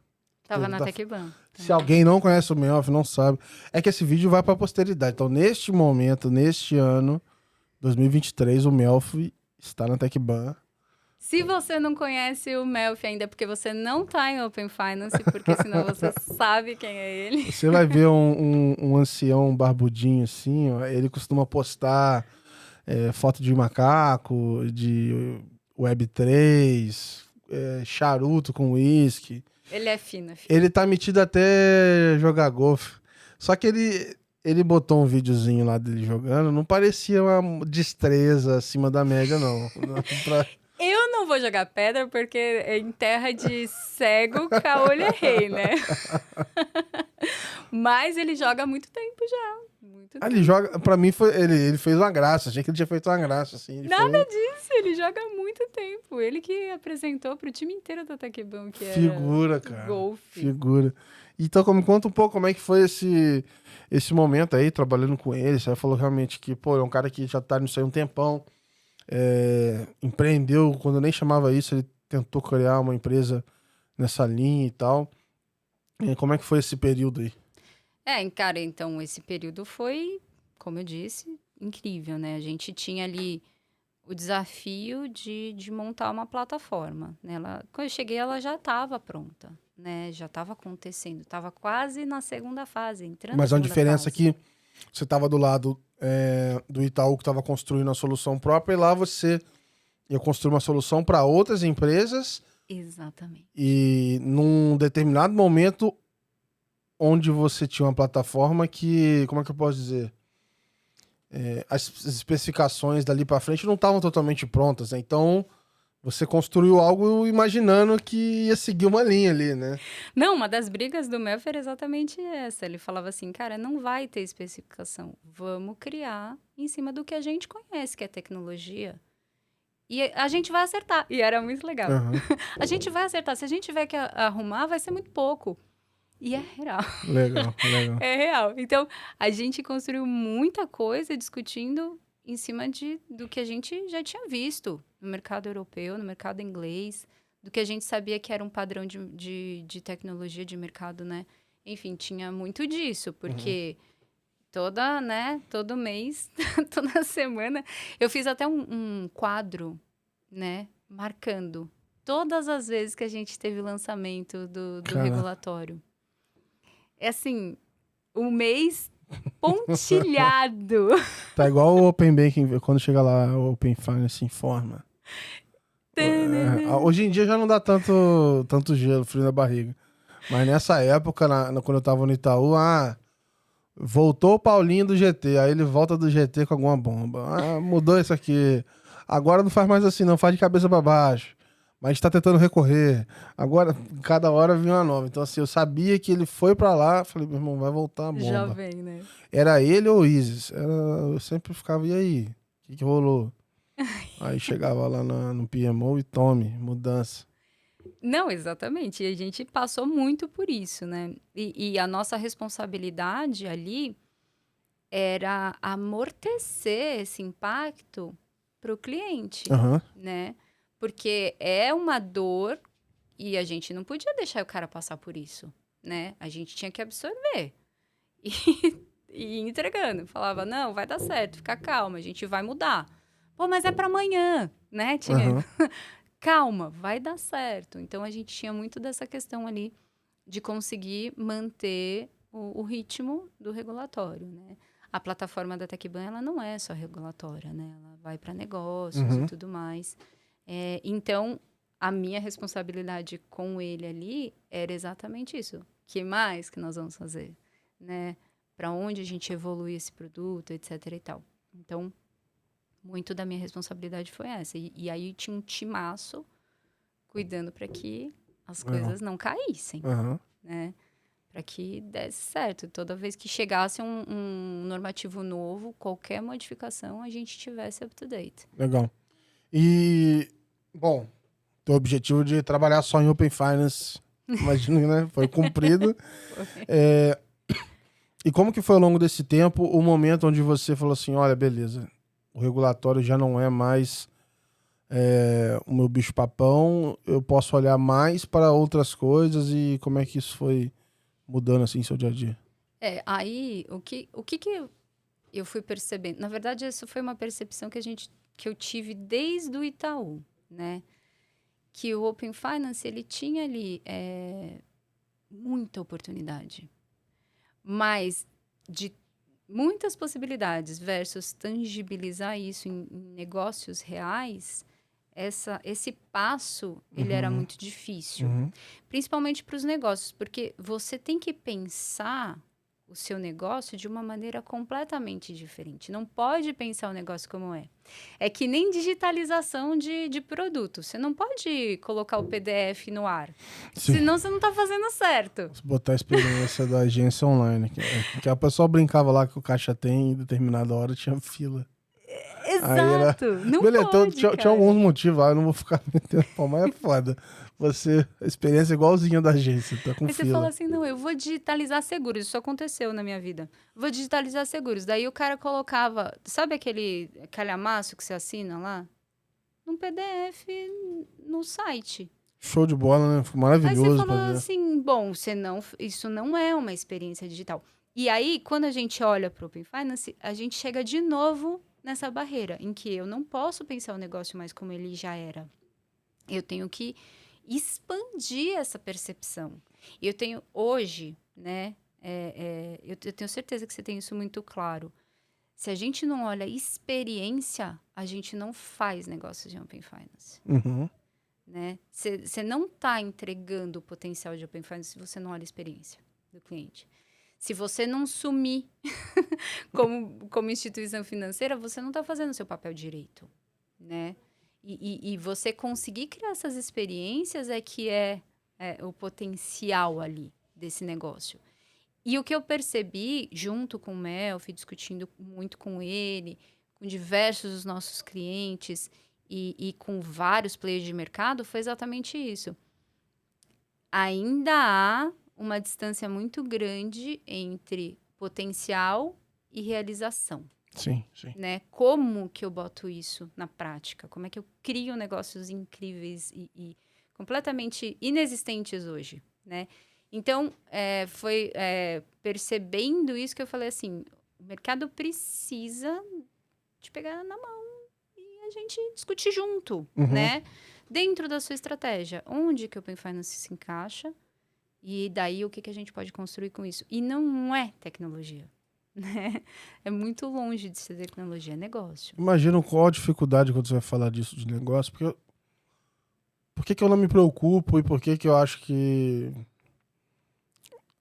Tava na TecBan. Se alguém não conhece o Melfi, não sabe, é que esse vídeo vai pra posteridade. Então, neste momento, neste ano, 2023, o Melfi está na TecBan. Se você não conhece o Melfi ainda, porque você não tá em Open Finance, porque senão você sabe quem é ele. Você vai ver um ancião barbudinho assim, ó, ele costuma postar foto de macaco, de Web3, charuto com uísque. Ele é fino. Ele tá metido até jogar golfe. Só que ele botou um videozinho lá dele jogando, não parecia uma destreza acima da média, não. Eu não vou jogar pedra porque em terra de cego, caolho é rei, né? Mas ele joga há muito tempo já. Ele joga, pra mim, ele fez uma graça. Achei que ele tinha feito uma graça, assim. Nada disso, ele joga há muito tempo. Ele que apresentou pro time inteiro da TecBan, que figura, era cara. golfe. Figura. Então, me conta um pouco como é que foi esse momento aí, trabalhando com ele. Você falou realmente que, pô, é um cara que já tá nisso aí um tempão. Empreendeu, quando eu nem chamava isso, ele tentou criar uma empresa nessa linha e tal. Como é que foi esse período aí? Cara, então esse período foi, como eu disse, incrível, né? A gente tinha ali o desafio de montar uma plataforma, né? Quando eu cheguei, ela já estava pronta, né? Já estava acontecendo, estava quase na segunda fase, entrando na segunda fase. Mas a diferença é que você estava do lado do Itaú, que estava construindo a solução própria, e lá você ia construir uma solução para outras empresas. Exatamente. E num determinado momento, onde você tinha uma plataforma que, como é que eu posso dizer? As especificações dali para frente não estavam totalmente prontas, né? Então, você construiu algo imaginando que ia seguir uma linha ali, né? Não, uma das brigas do Melfi era exatamente essa. Ele falava assim, cara, não vai ter especificação. Vamos criar em cima do que a gente conhece, que é tecnologia. E a gente vai acertar. E era muito legal. A gente vai acertar. Se a gente tiver que arrumar, vai ser muito pouco. E é real. Legal. É real. Então, a gente construiu muita coisa discutindo em cima do que a gente já tinha visto no mercado europeu, no mercado inglês, do que a gente sabia que era um padrão de tecnologia de mercado, né? Enfim, tinha muito disso, porque todo mês, toda semana, eu fiz até um quadro, né? Marcando todas as vezes que a gente teve o lançamento do regulatório. É assim, um mês pontilhado. Tá igual o Open Banking, quando chega lá, o Open Finance informa. Hoje em dia já não dá tanto gelo, frio na barriga. Mas nessa época, quando eu tava no Itaú, voltou o Paulinho do GT. Aí ele volta do GT com alguma bomba. Mudou isso aqui. Agora não faz mais assim, não. Faz de cabeça pra baixo. Mas a gente tá tentando recorrer. Agora, cada hora vinha uma nova. Então, assim, eu sabia que ele foi pra lá. Falei, meu irmão, vai voltar a bomba. Já vem, né? Era ele ou o Isis. Eu sempre ficava, e aí? O que rolou? Aí chegava lá no PMO e tome, mudança. Não, exatamente. E a gente passou muito por isso, né? E a nossa responsabilidade ali era amortecer esse impacto pro cliente, né? porque é uma dor e a gente não podia deixar o cara passar por isso, né? A gente tinha que absorver e, e ir entregando. Falava, não, vai dar certo, fica calma, a gente vai mudar. Pô, mas é para amanhã, né? Aham. Calma, vai dar certo. Então, a gente tinha muito dessa questão ali de conseguir manter o ritmo do regulatório, né? A plataforma da TecBan, ela não é só regulatória, né? Ela vai para negócios e tudo mais. Então, a minha responsabilidade com ele ali era exatamente isso. O que mais que nós vamos fazer, né? Para onde a gente evolui esse produto, etc e tal. Então, muito da minha responsabilidade foi essa. E aí tinha um timaço cuidando para que as coisas não caíssem, Aham. né? Para que desse certo. Toda vez que chegasse um normativo novo, qualquer modificação, a gente tivesse up to date. Legal. E, bom, teu objetivo de trabalhar só em Open Finance, imagino, né? Foi cumprido. E como que foi ao longo desse tempo o momento onde você falou assim, olha, beleza, o regulatório já não é mais o meu bicho-papão, eu posso olhar mais para outras coisas, e como é que isso foi mudando assim seu dia a dia? Aí, o que eu fui percebendo? Na verdade, isso foi uma percepção que eu tive desde o Itaú, né? Que o Open Finance, ele tinha ali muita oportunidade, mas de muitas possibilidades versus tangibilizar isso em negócios reais, esse passo, ele era muito difícil. Principalmente para os negócios, porque você tem que pensar o seu negócio de uma maneira completamente diferente. Não pode pensar o negócio como é. É que nem digitalização de produto. Você não pode colocar o PDF no ar. Sim. Senão você não está fazendo certo. Se botar a experiência da agência online, que a pessoa brincava lá que o caixa tem, em determinada hora tinha fila. Exato. Não beleza, pode, então, tinha alguns motivos lá, eu não vou ficar metendo pau, mas é foda. A experiência é igualzinha da agência, tá com Aí você fila. fala assim, não, eu vou digitalizar seguros. Isso aconteceu na minha vida. Vou digitalizar seguros. Daí o cara colocava, sabe aquele calhamaço que você assina lá? Num PDF no site. Show de bola, né? Foi maravilhoso. Aí você falou assim, bom, isso não é uma experiência digital. E aí, quando a gente olha para o Open Finance, a gente chega de novo nessa barreira, em que eu não posso pensar o negócio mais como ele já era. Eu tenho que expandir essa percepção. E eu tenho hoje, né? Eu tenho certeza que você tem isso muito claro. Se a gente não olha experiência, a gente não faz negócios de Open Finance. Né? Você não está entregando o potencial de Open Finance se você não olha a experiência do cliente. Se você não sumir como instituição financeira, você não está fazendo o seu papel direito, né? E você conseguir criar essas experiências é que é o potencial ali desse negócio. E o que eu percebi, junto com o Melfi, discutindo muito com ele, com diversos dos nossos clientes e com vários players de mercado, foi exatamente isso. Ainda há uma distância muito grande entre potencial e realização. Sim, sim. Né? Como que eu boto isso na prática? Como é que eu crio negócios incríveis e completamente inexistentes hoje, né? Então, foi percebendo isso que eu falei assim, o mercado precisa te pegar na mão e a gente discutir junto, né? Dentro da sua estratégia, onde que o Open Finance se encaixa e daí o que a gente pode construir com isso. E não é tecnologia. Né? É muito longe de ser tecnologia, é negócio. Imagina qual a dificuldade quando você vai falar disso de negócio, porque por que eu não me preocupo e por que eu acho que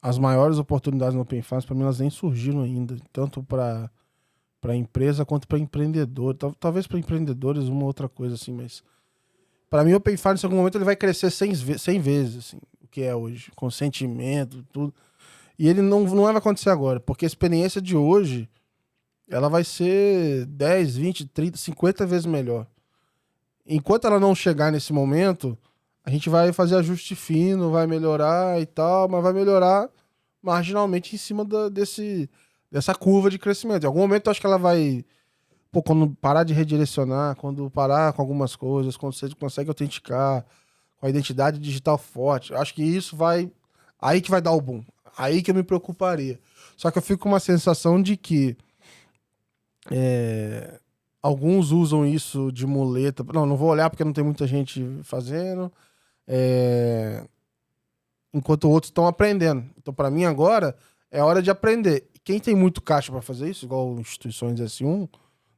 as maiores oportunidades no Open Finance, para mim, elas nem surgiram ainda, tanto para empresa quanto para empreendedor. Talvez para empreendedores uma outra coisa assim, mas para mim o Open Finance em algum momento ele vai crescer 100 vezes, assim, o que é hoje, consentimento, tudo. E ele não vai acontecer agora, porque a experiência de hoje, ela vai ser 10, 20, 30, 50 vezes melhor. Enquanto ela não chegar nesse momento, a gente vai fazer ajuste fino, vai melhorar e tal, mas vai melhorar marginalmente em cima dessa curva de crescimento. Em algum momento eu acho que ela vai Pô, quando parar de redirecionar, quando parar com algumas coisas, quando você consegue autenticar com a identidade digital forte, acho que isso vai... Aí que vai dar o boom. Aí que eu me preocuparia. Só que eu fico com uma sensação de que alguns usam isso de muleta. Não vou olhar porque não tem muita gente fazendo. Enquanto outros estão aprendendo. Então, para mim, agora é hora de aprender. Quem tem muito caixa para fazer isso, igual instituições S1,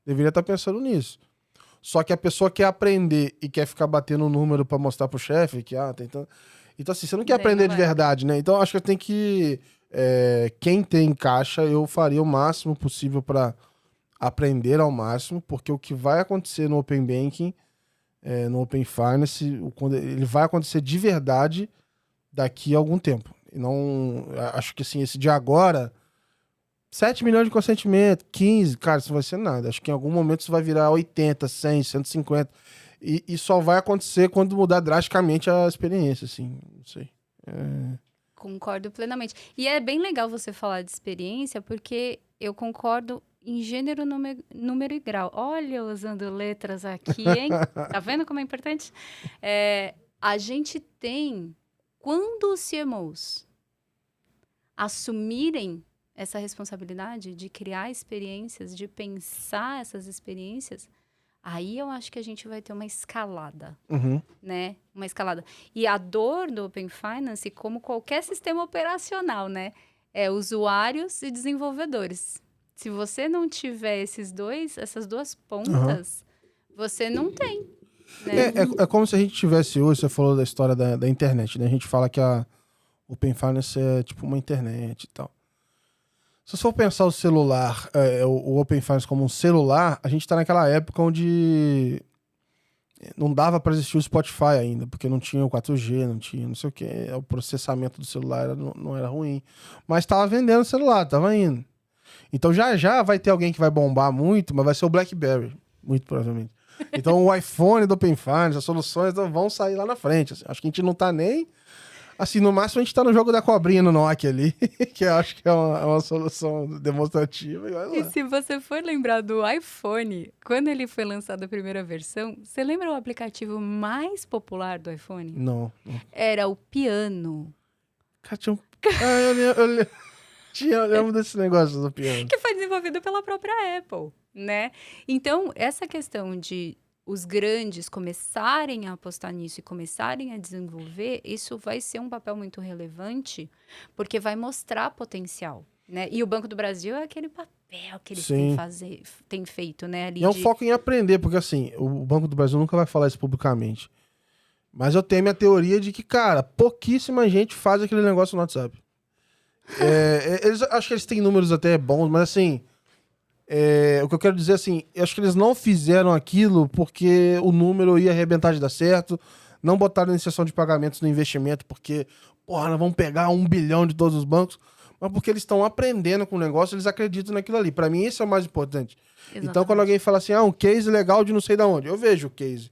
deveria estar pensando nisso. Só que a pessoa quer aprender e quer ficar batendo um número para mostrar pro chefe que, tem tanto... Então, assim, você não quer Daí aprender não de vai. verdade, né? Então, acho que eu tenho que... quem tem caixa, eu faria o máximo possível para aprender ao máximo, porque o que vai acontecer no Open Banking, no Open Finance, quando ele vai acontecer de verdade daqui a algum tempo. E não, acho que assim, esse de agora, 7 milhões de consentimento, 15, cara, isso não vai ser nada. Acho que em algum momento isso vai virar 80, 100, 150. E só vai acontecer quando mudar drasticamente a experiência, assim, não sei. Concordo plenamente. E é bem legal você falar de experiência, porque eu concordo em gênero, número e grau. Olha, eu usando letras aqui, hein? Tá vendo como é importante? A gente tem, quando os CMOs assumirem essa responsabilidade de criar experiências, de pensar essas experiências, aí eu acho que a gente vai ter uma escalada, né? Uma escalada. E a dor do Open Finance, como qualquer sistema operacional, né? É usuários e desenvolvedores. Se você não tiver essas duas pontas, você não tem, né? É como se a gente tivesse hoje, você falou da história da internet, né? A gente fala que a Open Finance é tipo uma internet e tal. Se você for pensar o celular, o Open Finance como um celular, a gente tá naquela época onde não dava para existir o Spotify ainda, porque não tinha o 4G, não tinha não sei o que, o processamento do celular não era ruim. Mas tava vendendo o celular, tava indo. Então já vai ter alguém que vai bombar muito, mas vai ser o BlackBerry, muito provavelmente. Então o iPhone do Open Finance, as soluções vão sair lá na frente. Assim. Acho que a gente não tá nem... Assim, no máximo a gente tá no jogo da cobrinha no Nokia ali, que eu acho que é uma solução demonstrativa. E vai E lá. se você for lembrar do iPhone, quando ele foi lançado a primeira versão, você lembra o aplicativo mais popular do iPhone? Não. Era o Piano. Cara, tinha um... eu lembro desse negócio do piano. Que foi desenvolvido pela própria Apple, né? Então, essa questão de os grandes começarem a apostar nisso e começarem a desenvolver, isso vai ser um papel muito relevante, porque vai mostrar potencial, né? E o Banco do Brasil é aquele papel que eles têm feito, né? Ali E é um foco em aprender, porque assim, o Banco do Brasil nunca vai falar isso publicamente. Mas eu tenho minha teoria de que, cara, pouquíssima gente faz aquele negócio no WhatsApp. Acho que eles têm números até bons, mas assim... o que eu quero dizer assim, eu acho que eles não fizeram aquilo porque o número ia arrebentar de dar certo, não botaram iniciação de pagamentos no investimento porque, porra, nós vamos pegar 1 bilhão de todos os bancos, mas porque eles estão aprendendo com o negócio, eles acreditam naquilo ali. Pra mim, isso é o mais importante. Exatamente. Então, quando alguém fala assim, um case legal de não sei de onde, eu vejo o case.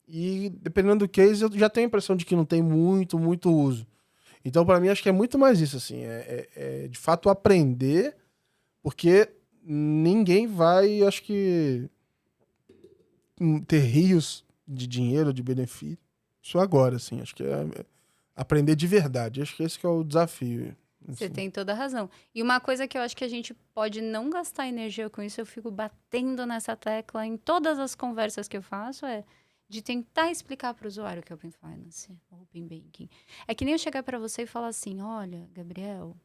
E dependendo do case, eu já tenho a impressão de que não tem muito uso. Então, pra mim, acho que é muito mais isso, assim, de fato aprender, porque ninguém vai, acho que, ter rios de dinheiro, de benefício, isso agora, assim, acho que é aprender de verdade, acho que esse que é o desafio. Você assim. tem toda a razão. E uma coisa que eu acho que a gente pode não gastar energia com isso, eu fico batendo nessa tecla em todas as conversas que eu faço, de tentar explicar para o usuário o que é Open Finance, Open Banking. É que nem eu chegar para você e falar assim, olha, Gabriel,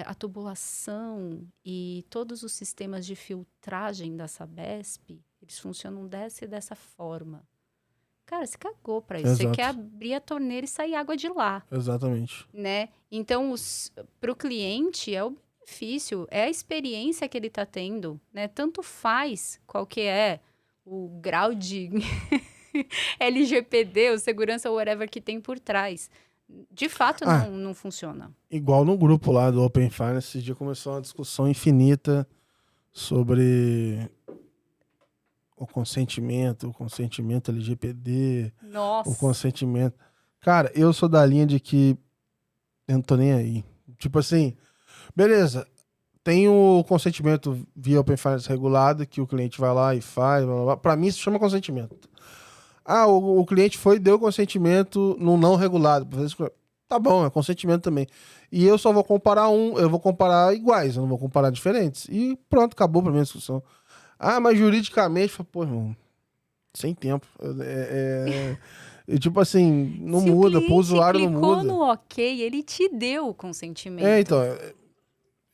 a tubulação e todos os sistemas de filtragem da Sabesp, eles funcionam dessa e dessa forma. Cara, você cagou para isso. Exato. Você quer abrir a torneira e sair água de lá. Exatamente. Né? Então, para o cliente, é o benefício, é a experiência que ele está tendo. Né? Tanto faz qual que é o grau de LGPD, ou segurança, whatever, que tem por trás. De fato, não funciona. Igual no grupo lá do Open Finance, esse dia começou uma discussão infinita sobre o consentimento LGPD, Nossa. o consentimento. Cara, eu sou da linha de que eu não tô nem aí. Tipo assim, beleza, tem o consentimento via Open Finance regulado, que o cliente vai lá e faz, blá, blá, blá. Pra mim isso chama consentimento. Ah, o cliente foi e deu consentimento no não regulado. Tá bom, é consentimento também. E eu só vou comparar eu vou comparar iguais, eu não vou comparar diferentes. E pronto, acabou pra mim a discussão. Ah, mas juridicamente, pô, irmão, sem tempo. E tipo assim, não Se muda, o pro usuário não cliente clicou muda. no ok, ele te deu o consentimento. Então,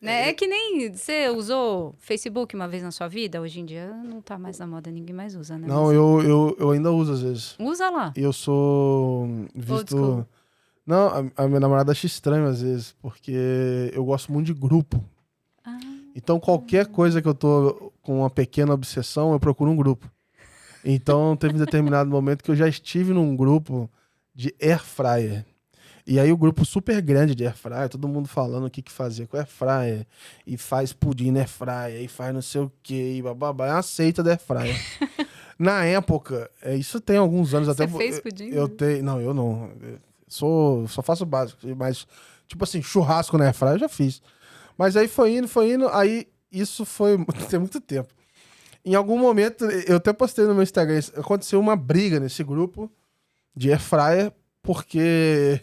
Né? É que nem você usou Facebook uma vez na sua vida, hoje em dia não tá mais na moda, ninguém mais usa, né? não, Mas eu ainda uso às vezes. usa lá. E eu sou Old visto. school. Não, a minha namorada acha estranho às vezes, porque eu gosto muito de grupo. Ah, Então, qualquer coisa que eu tô com uma pequena obsessão, eu procuro um grupo. Então, teve um determinado momento que eu já estive num grupo de air fryer. E aí, o grupo super grande de air fryer, todo mundo falando o que fazer com air fryer, e faz pudim na air fryer, e faz não sei o que, e bababá. É uma seita da air fryer. Na época, isso tem alguns anos até. você fez pudim? Eu Né? tenho. Não, eu não. Só faço o básico. Mas, tipo assim, churrasco na air fryer eu já fiz. Mas aí foi indo, aí isso foi tem muito tempo. Em algum momento, eu até postei no meu Instagram, aconteceu uma briga nesse grupo de air fryer, porque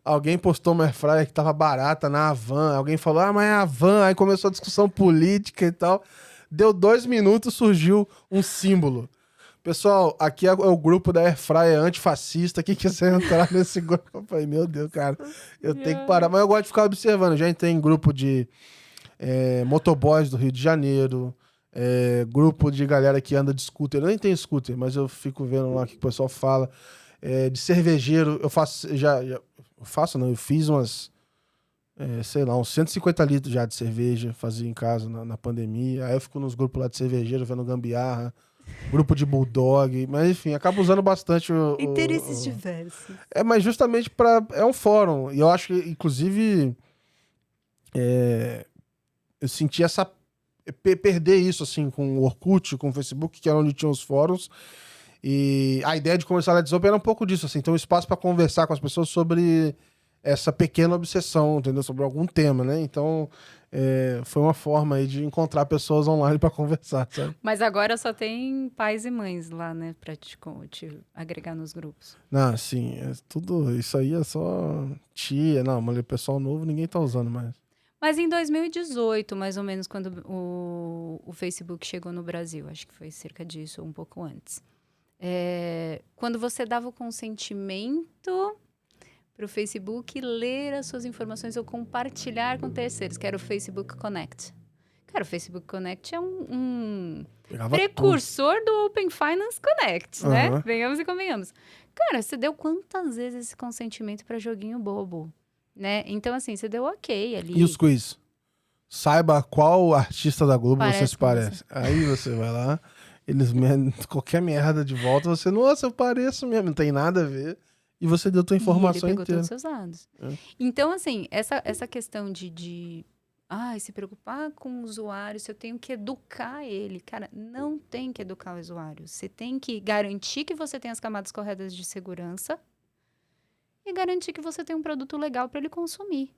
alguém postou uma air fryer que tava barata na Havan, alguém falou, mas é a Havan, aí começou a discussão política e tal. Deu 2 minutos, surgiu um símbolo. Pessoal, aqui é o grupo da Airfryer antifascista. Quem quiser entrar nesse grupo, eu falei, meu Deus, cara, eu tenho que parar. Mas eu gosto de ficar observando. Já entrei em grupo de motoboys do Rio de Janeiro, grupo de galera que anda de scooter. Eu nem tenho scooter, mas eu fico vendo lá o que o pessoal fala. De cervejeiro, eu faço, eu fiz umas, sei lá, uns 150 litros já de cerveja, fazia em casa na pandemia. Aí eu fico nos grupos lá de cervejeiro, vendo gambiarra. Grupo de bulldog, mas enfim, acaba usando bastante Interesses diversos. mas justamente é um fórum, e eu acho que, inclusive, eu senti perder isso, assim, com o Orkut, com o Facebook, que era onde tinha os fóruns, e a ideia de começar a Let's Open era um pouco disso, assim, ter um espaço para conversar com as pessoas sobre essa pequena obsessão, entendeu? Sobre algum tema, né? Então, foi uma forma aí de encontrar pessoas online para conversar, sabe? Mas agora só tem pais e mães lá, né? Pra te agregar nos grupos. Não, sim, tudo isso aí é só tia, não, mas o pessoal novo ninguém tá usando mais. Mas em 2018, mais ou menos, quando o Facebook chegou no Brasil, acho que foi cerca disso, ou um pouco antes. Quando você dava o consentimento para o Facebook ler as suas informações ou compartilhar com terceiros, que era o Facebook Connect. Cara, o Facebook Connect é um precursor do Open Finance Connect, né? Venhamos e convenhamos. Cara, você deu quantas vezes esse consentimento para joguinho bobo, né? Então, assim, você deu ok ali. E os quiz? Saiba qual artista da Globo você se parece. Você. Aí você vai lá, eles qualquer merda de volta, você, nossa, eu pareço mesmo, não tem nada a ver. E você deu tua informação e ele pegou inteira. todos os seus dados. Então, assim, essa questão de se preocupar com o usuário, se eu tenho que educar ele. Cara, não tem que educar o usuário. Você tem que garantir que você tem as camadas corretas de segurança e garantir que você tem um produto legal para ele consumir.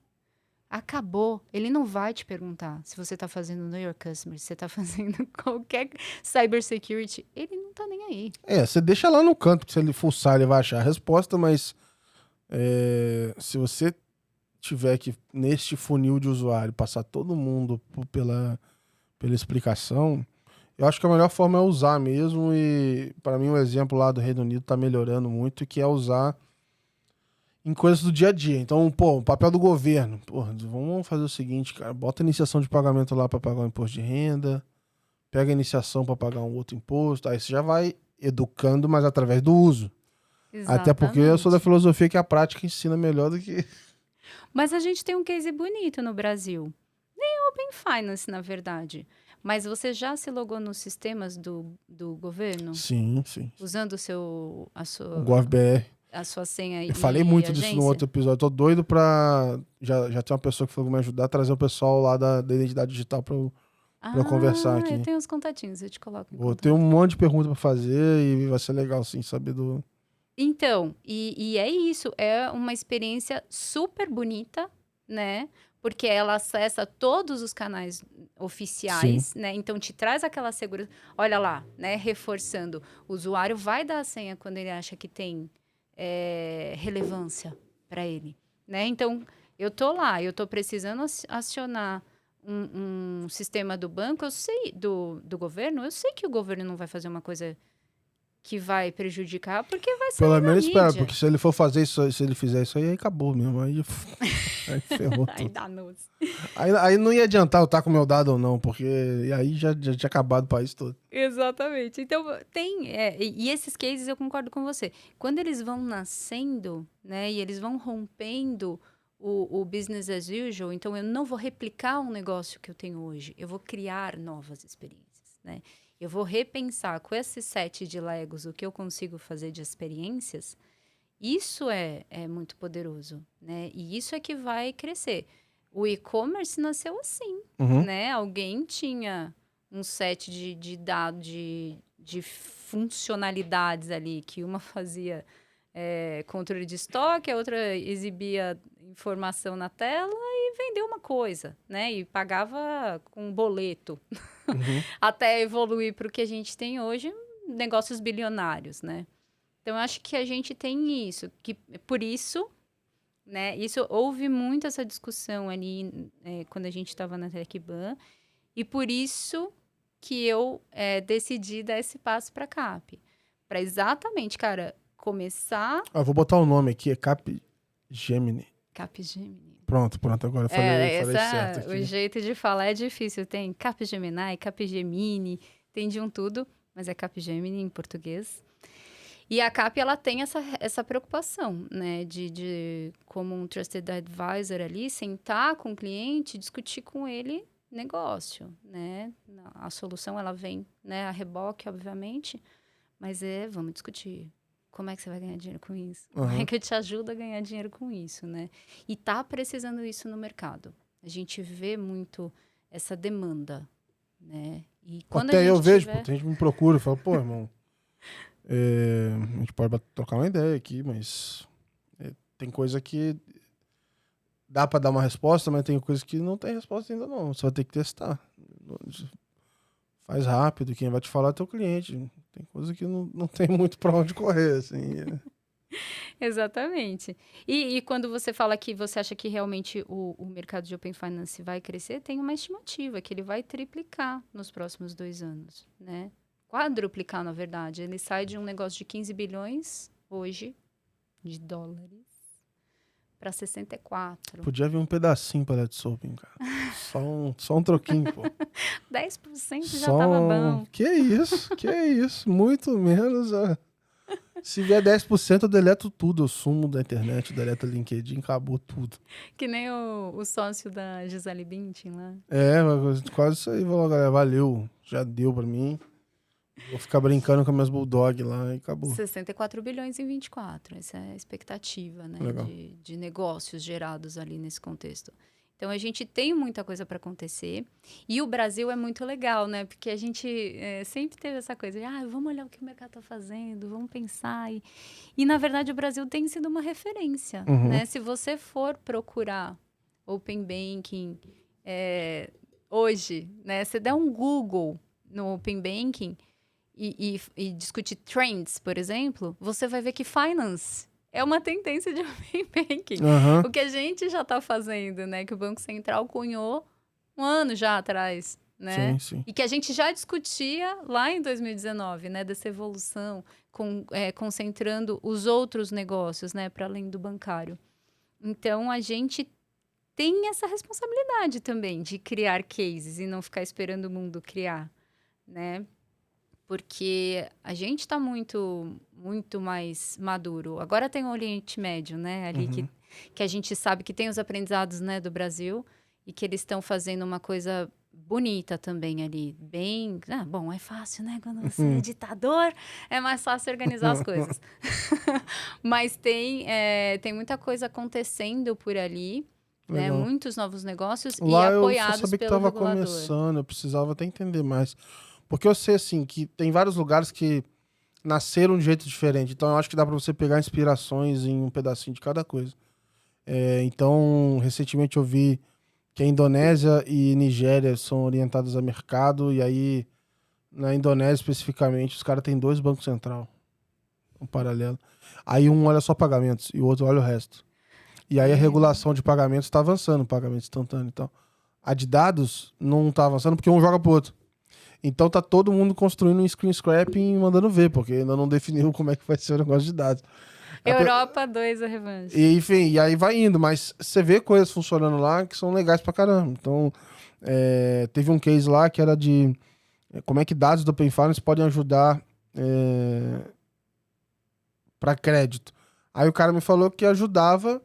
Acabou. Ele não vai te perguntar se você está fazendo Know Your Customer, se você está fazendo qualquer cybersecurity. Ele não está nem aí. Você deixa lá no canto, que se ele fuçar, ele vai achar a resposta, mas se você tiver que, neste funil de usuário, passar todo mundo pela explicação, eu acho que a melhor forma é usar mesmo, e para mim um exemplo lá do Reino Unido está melhorando muito, que é usar em coisas do dia a dia. Então, o papel do governo. Vamos fazer o seguinte, cara. Bota a iniciação de pagamento lá para pagar o imposto de renda. Pega a iniciação para pagar um outro imposto. Aí você já vai educando, mas através do uso. Exatamente. Até porque eu sou da filosofia que a prática ensina melhor do que... Mas a gente tem um case bonito no Brasil. Nem Open Finance, na verdade. Mas você já se logou nos sistemas do governo? Sim, sim. Usando o GovBR. A sua senha Eu falei muito disso no outro episódio. Tô doido pra... Já tem uma pessoa que falou que me ajudar a trazer o pessoal lá da identidade digital pra eu conversar aqui. Eu tenho os contatinhos, eu te coloco. Vou ter um monte de perguntas pra fazer e vai ser legal, sim, saber do... Então, e é isso. É uma experiência super bonita, né? porque ela acessa todos os canais oficiais, né? Então te traz aquela segurança. Olha lá, né? Reforçando, o usuário vai dar a senha quando ele acha que tem relevância para ele, né? Então eu tô lá, eu tô precisando acionar um sistema do banco, eu sei do governo, eu sei que o governo não vai fazer uma coisa que vai prejudicar, porque vai sair Pelo na menos espera, mídia. porque se ele for fazer isso, se ele fizer isso aí acabou mesmo. Aí ferrou Aí tudo. danou-se. Aí não ia adiantar eu estar com o meu dado ou não, porque aí já tinha acabado o país todo. Exatamente. Então, e esses cases eu concordo com você. Quando eles vão nascendo, né, e eles vão rompendo o business as usual, então eu não vou replicar um negócio que eu tenho hoje, eu vou criar novas experiências, né? Eu vou repensar com esse set de Legos o que eu consigo fazer de experiências. Isso é muito poderoso, né? E isso é que vai crescer. O e-commerce nasceu assim, né? Alguém tinha um set de dados, de funcionalidades ali, que uma fazia controle de estoque, a outra exibia informação na tela e vendeu uma coisa, né? E pagava com boleto. Até evoluir para o que a gente tem hoje, negócios bilionários, né? Então, eu acho que a gente tem isso, que por isso, né? Isso houve muito essa discussão ali quando a gente estava na TecBan, e por isso que eu decidi dar esse passo para a CAP. Para exatamente, cara, começar. Vou botar o nome aqui, é Capgemini. Capgemini. Pronto, agora eu falei certo aqui. O jeito de falar é difícil. Tem Capgemini, Capgemini, tem de um tudo, mas é Capgemini em português. E a CAP, ela tem essa preocupação, né? De como um trusted advisor ali, sentar com o cliente, discutir com ele negócio, né? A solução, ela vem, né? A reboque, obviamente, mas vamos discutir. Como é que você vai ganhar dinheiro com isso? Como é que eu te ajudo a ganhar dinheiro com isso, né? E tá precisando isso no mercado. A gente vê muito essa demanda, né? E quando Até a gente eu vejo, tiver... pô, tem gente que me procura e fala, pô, irmão, a gente pode trocar uma ideia aqui, mas tem coisa que dá pra dar uma resposta, mas tem coisa que não tem resposta ainda não. Você vai ter que testar. Faz rápido, quem vai te falar é teu cliente. Tem coisa que não tem muito pra onde correr, assim. Exatamente. E quando você fala que você acha que realmente o mercado de Open Finance vai crescer, tem uma estimativa que ele vai triplicar nos próximos 2 anos, né? Quadruplicar, na verdade. Ele sai de um negócio de 15 bilhões hoje de dólares para 64. Podia vir um pedacinho pra Let's Open, cara. Só um troquinho, pô. 10% já tava bom. Que isso. Muito menos. Se vier 10%, eu deleto tudo. Eu sumo da internet, deleto o LinkedIn, acabou tudo. Que nem o sócio da Gisele Bündchen lá. Quase isso aí, galera. Valeu. Já deu pra mim. Vou ficar brincando com meus bulldog lá e acabou. 64 bilhões em 24. Essa é a expectativa, né? De negócios gerados ali nesse contexto. Então, a gente tem muita coisa para acontecer. E o Brasil é muito legal, né? Porque a gente sempre teve essa coisa de, vamos olhar o que o mercado está fazendo, vamos pensar. E, na verdade, o Brasil tem sido uma referência, né? Se você for procurar Open Banking hoje, né? Se der um Google no Open Banking e discutir trends, por exemplo, você vai ver que finance é uma tendência de Open Banking. O que a gente já está fazendo, né? Que o Banco Central cunhou um ano já atrás, né? Sim. E que a gente já discutia lá em 2019, né? Dessa evolução, concentrando os outros negócios, né? Para além do bancário. Então, a gente tem essa responsabilidade também de criar cases e não ficar esperando o mundo criar, né? Porque a gente está muito, muito mais maduro. Agora tem o Oriente Médio, né? Ali que a gente sabe que tem os aprendizados, né, do Brasil e que eles estão fazendo uma coisa bonita também ali. Bem... bom, é fácil, né? Quando você é ditador, é mais fácil organizar as coisas. Mas tem muita coisa acontecendo por ali, né? Muitos novos negócios lá e apoiados eu só sabia pelo que tava regulador. começando, eu precisava até entender mais. Porque eu sei, assim, que tem vários lugares que nasceram de um jeito diferente. Então, eu acho que dá pra você pegar inspirações em um pedacinho de cada coisa. Então, recentemente eu vi que a Indonésia e Nigéria são orientadas a mercado, e aí na Indonésia especificamente os caras têm 2 bancos central, um paralelo. Aí um olha só pagamentos e o outro olha o resto. E aí a regulação de pagamentos está avançando, pagamento instantâneo e tal. A de dados não está avançando porque um joga pro outro. Então tá todo mundo construindo um screen scraping e mandando ver, porque ainda não definiu como é que vai ser o negócio de dados. Europa 2, a revanche. E, enfim, e aí vai indo, mas você vê coisas funcionando lá que são legais pra caramba. Então, teve um case lá que era de como é que dados do Open Finance podem ajudar para crédito. Aí o cara me falou que ajudava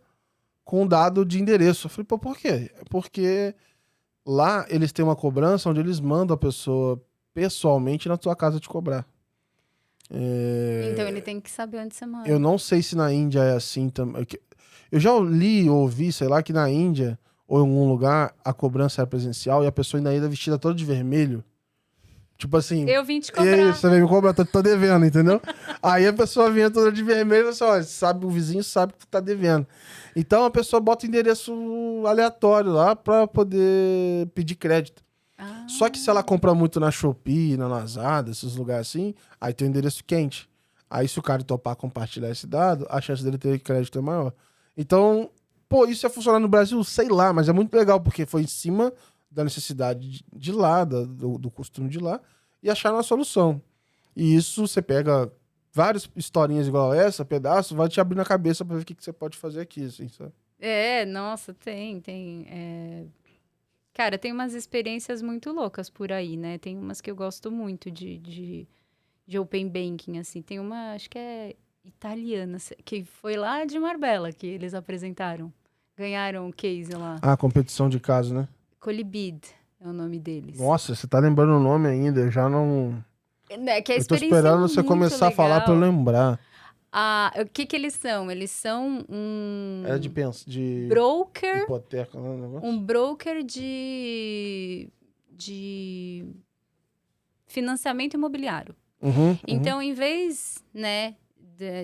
com dado de endereço. Eu falei, pô, por quê? Porque lá eles têm uma cobrança onde eles mandam a pessoa pessoalmente na tua casa te cobrar. Então ele tem que saber onde você mora. Eu não sei se na Índia é assim também. Eu já li ou ouvi, sei lá, que na Índia ou em algum lugar a cobrança era presencial e a pessoa ainda ia vestida toda de vermelho. Tipo assim... Eu vim te cobrar. Você veio me cobrar, tô devendo, entendeu? Aí a pessoa vinha toda de vermelho e você, olha, sabe, o vizinho sabe que tu tá devendo. Então a pessoa bota endereço aleatório lá pra poder pedir crédito. Só que se ela compra muito na Shopee, na Lazada, esses lugares assim, aí tem o endereço quente. Aí se o cara topar compartilhar esse dado, a chance dele ter crédito é maior. Então, pô, isso ia funcionar no Brasil? Sei lá, mas é muito legal, porque foi em cima da necessidade de lá, do costume de lá, e acharam uma solução. E isso você pega várias historinhas igual essa, pedaço, vai te abrir na cabeça pra ver o que você pode fazer aqui, assim, sabe? Nossa, tem. Cara, tem umas experiências muito loucas por aí, né? Tem umas que eu gosto muito de Open Banking, assim. Tem uma, acho que é italiana, que foi lá de Marbella que eles apresentaram. Ganharam o case lá. Ah, competição de caso, né? Colibid é o nome deles. Nossa, você tá lembrando o nome ainda, eu já não... Que a Eu tô experiência esperando é você muito começar a falar pra eu legal. lembrar. O que eles são? Eles são um É de broker, hipoteca, né? Negócio? um broker de financiamento imobiliário. Então, em vez, né,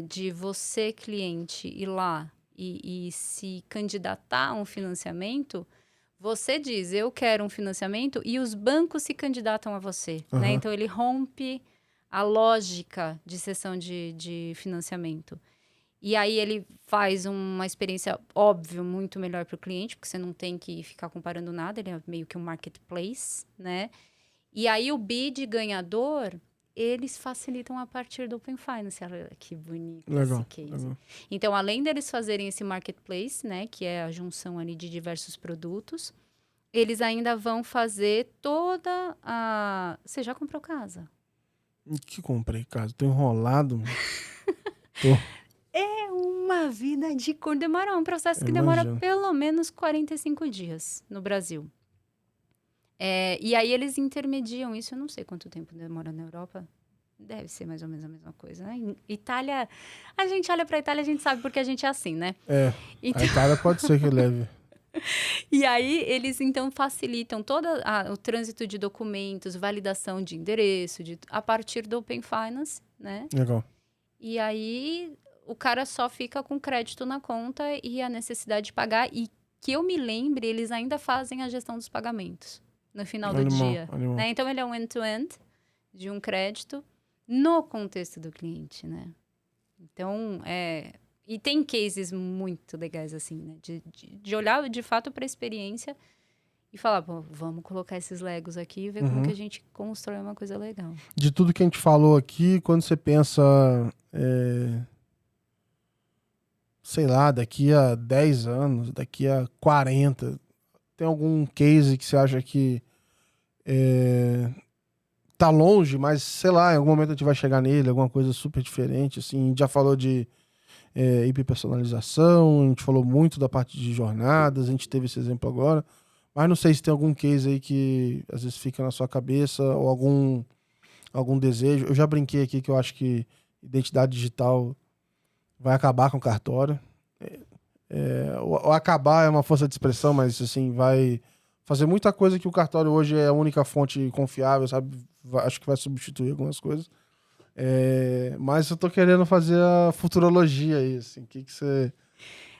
de você, cliente, ir lá e se candidatar a um financiamento, você diz, eu quero um financiamento, e os bancos se candidatam a você, né? Então, ele rompe a lógica de cessão de financiamento. E aí, ele faz uma experiência, óbvio, muito melhor para o cliente, porque você não tem que ficar comparando nada, ele é meio que um marketplace, né? E aí, o bid ganhador, eles facilitam a partir do Open Finance. Olha que bonito esse case. Legal. Então, além deles fazerem esse marketplace, né, que é a junção ali de diversos produtos, eles ainda vão fazer toda a... Você já comprou casa? Que comprei casa? Tô enrolado. É uma vida de cor. Demora um processo que demora pelo menos 45 dias no Brasil. E aí eles intermediam isso. Eu não sei quanto tempo demora na Europa. Deve ser mais ou menos a mesma coisa, né? Em Itália, a gente olha pra Itália, a gente sabe porque a gente é assim, né? Então... A Itália pode ser que leve. E aí, eles, então, facilitam todo o trânsito de documentos, validação de endereço, a partir do Open Finance, né? Legal. E aí, o cara só fica com crédito na conta e a necessidade de pagar. E que eu me lembre, eles ainda fazem a gestão dos pagamentos no final do dia. Né? Então, ele é um end-to-end de um crédito no contexto do cliente, né? Então, E tem cases muito legais, assim, né? De olhar, de fato, para a experiência e falar, pô, vamos colocar esses Legos aqui e ver como que a gente constrói uma coisa legal. De tudo que a gente falou aqui, quando você pensa, sei lá, daqui a 10 anos, daqui a 40, tem algum case que você acha que tá longe, mas, sei lá, em algum momento a gente vai chegar nele, alguma coisa super diferente, assim, a gente já falou de hiperpersonalização, a gente falou muito da parte de jornadas, a gente teve esse exemplo agora, mas não sei se tem algum case aí que às vezes fica na sua cabeça ou algum desejo. Eu já brinquei aqui que eu acho que identidade digital vai acabar com o cartório. Ou acabar é uma força de expressão, mas assim, vai fazer muita coisa que o cartório hoje é a única fonte confiável, sabe? Acho que vai substituir algumas coisas. Mas eu tô querendo fazer a futurologia aí, assim, o que você...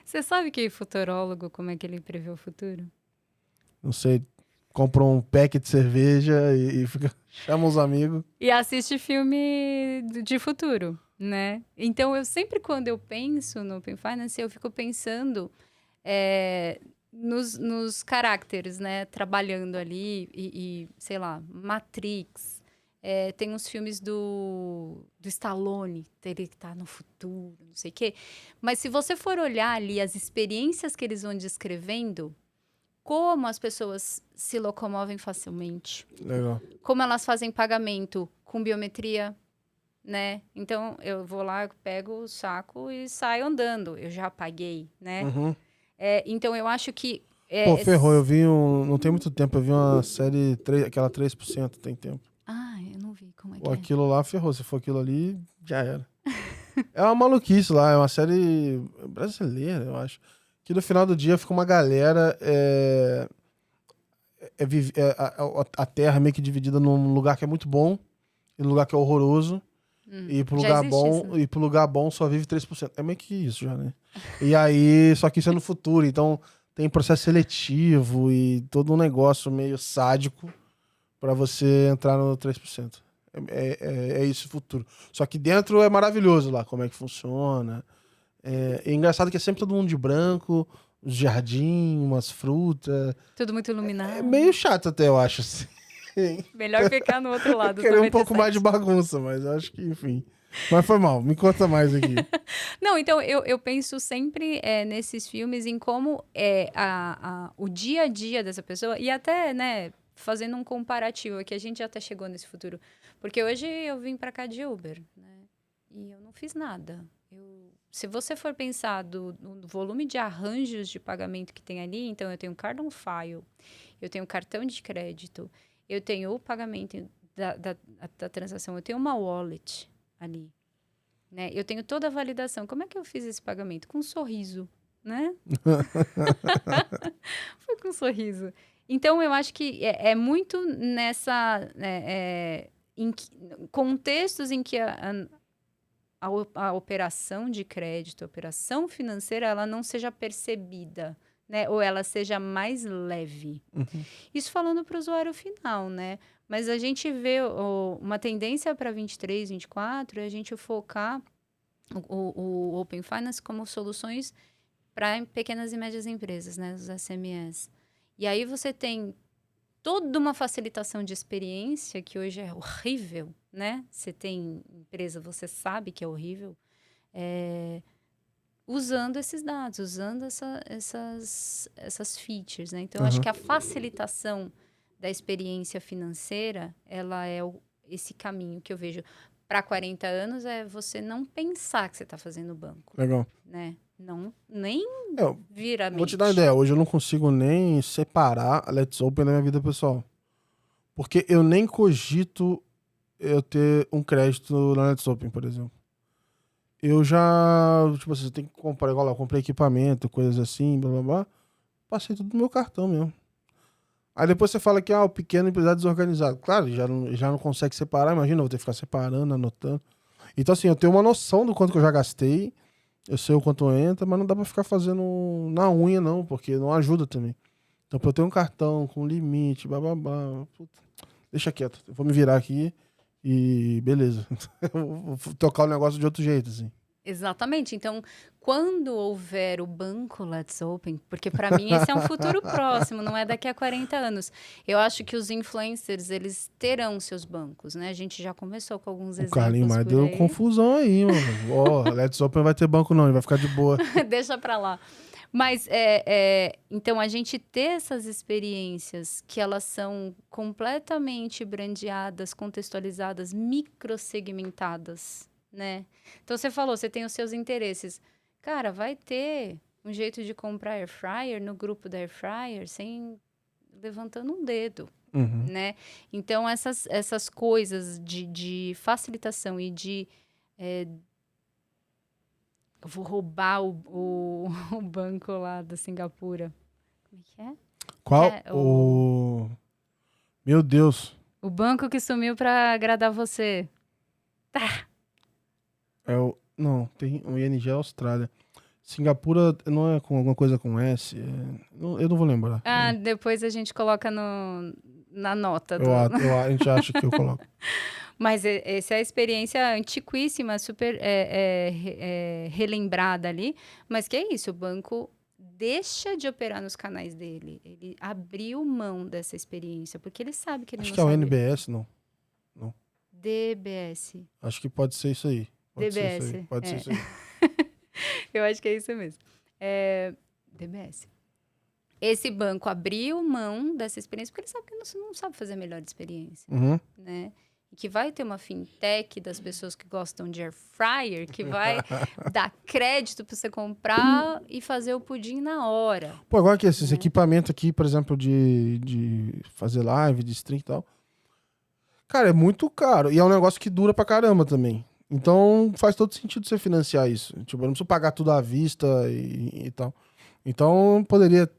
Você sabe que futurólogo, como é que ele prevê o futuro? não sei, compra um pack de cerveja e chama os amigos. E assiste filme de futuro, né? Então, eu sempre, quando eu penso no Open Finance, eu fico pensando nos caracteres, né? Trabalhando ali sei lá, Matrix. Tem uns filmes do Stallone, ele que tá no futuro, não sei o quê. Mas se você for olhar ali as experiências que eles vão descrevendo, como as pessoas se locomovem facilmente, Legal. como elas fazem pagamento com biometria, né? Então, eu vou lá, pego o saco e saio andando. Eu já paguei, né? Uhum. Então, eu acho que... Pô, ferrou, eu vi não tem muito tempo, eu vi uma série, aquela 3%, tem tempo. Ah, eu não vi como é Pô, que é. aquilo lá ferrou, se for aquilo ali, já era. É uma maluquice lá, é uma série brasileira, eu acho. Que no final do dia fica uma galera... a Terra meio que dividida num lugar que é muito bom e num lugar que é horroroso. E pro Já lugar existe bom, isso, né? e pro lugar bom só vive 3%. É meio que isso já, né? E aí, só que isso é no futuro, então tem processo seletivo e todo um negócio meio sádico pra você entrar no 3%. É isso o futuro. Só que dentro é maravilhoso lá, como é que funciona. É engraçado que é sempre todo mundo de branco, os jardim, umas frutas. Tudo muito É iluminado. meio chato até, eu acho, assim. Melhor ficar no outro lado. Querer um pouco 97. mais de bagunça, mas eu acho que, enfim. Mas foi mal, me conta mais aqui. Não, então eu penso sempre nesses filmes em como o dia a dia dessa pessoa e até, né, fazendo um comparativo aqui, a gente até chegou nesse futuro. Porque hoje eu vim pra cá de Uber, né, e eu não fiz nada. Se você for pensar no volume de arranjos de pagamento que tem ali, então eu tenho card on file, eu tenho cartão de crédito, eu tenho o pagamento da transação, eu tenho uma wallet ali. Né? Eu tenho toda a validação. Como é que eu fiz esse pagamento? Com um sorriso, né? Foi com um sorriso. Então, eu acho que é muito nessa... contextos em que a operação de crédito, a operação financeira, ela não seja percebida, né? Ou ela seja mais leve. Uhum. Isso falando para o usuário final, né? Mas a gente vê uma tendência para 23, 24, é a gente focar o Open Finance como soluções para pequenas e médias empresas, né? Os SMEs. E aí você tem toda uma facilitação de experiência que hoje é horrível, né? Você tem empresa, você sabe que é horrível, usando esses dados, usando essas features, né? Então, eu acho que a facilitação da experiência financeira, ela é esse caminho que eu vejo. Para 40 anos é você não pensar que você está fazendo banco. Legal. Né? Não, nem vira a mente. Vou te dar uma ideia. Hoje eu não consigo nem separar a Let's Open da minha vida pessoal. Porque eu nem cogito eu ter um crédito na Let's Open, por exemplo. Eu já, tipo assim, você tem que comprar, igual lá, eu comprei equipamento, coisas assim, blá blá blá. Passei tudo no meu cartão mesmo. Aí depois você fala que o pequeno empresário desorganizado. Claro, já não consegue separar, imagina, eu vou ter que ficar separando, anotando. Então, assim, eu tenho uma noção do quanto que eu já gastei, eu sei o quanto entra, mas não dá pra ficar fazendo na unha, não, porque não ajuda também. Então, pra eu ter um cartão com limite, bababá, puta, deixa quieto, eu vou me virar aqui e beleza. Eu vou tocar o negócio de outro jeito, assim. Exatamente. Então, quando houver o banco Let's Open, porque para mim esse é um futuro próximo, não é daqui a 40 anos. Eu acho que os influencers, eles terão seus bancos, né? A gente já começou com alguns O exemplos Carlinho mais por deu aí. confusão aí, mano. Ó, Let's Open não vai ter banco não, ele vai ficar de boa. Deixa pra lá. Mas, então, a gente ter essas experiências que elas são completamente brandeadas, contextualizadas, microsegmentadas, né? Então, você falou, você tem os seus interesses. Cara, vai ter um jeito de comprar air fryer no grupo da air fryer sem levantando um dedo, Uhum. né? Então, essas coisas de facilitação e de... Eu vou roubar o banco lá da Singapura. Como é que é? Qual? Que é Meu Deus. o banco que sumiu pra agradar você. Não, tem o ING Austrália. Singapura não é com alguma coisa com S? Eu não vou lembrar. Depois a gente coloca na nota. A gente acha que eu coloco. Mas essa é a experiência antiquíssima, super relembrada ali. Mas que é isso, o banco deixa de operar nos canais dele. Ele abriu mão dessa experiência, porque ele sabe que ele Acho não que é o sabe. NBS, não. DBS. Acho que pode ser isso aí. DBS. Pode ser isso aí. Eu acho que é isso mesmo. DBS. Esse banco abriu mão dessa experiência porque ele sabe que não sabe fazer a melhor experiência, né? E que vai ter uma fintech das pessoas que gostam de air fryer, que vai dar crédito para você comprar e fazer o pudim na hora. Pô, agora que esses equipamentos aqui, por exemplo, de fazer live, de stream e tal, cara, é muito caro. E é um negócio que dura pra caramba também. Então, faz todo sentido você financiar isso. Tipo, eu não preciso pagar tudo à vista e tal. Então, poderia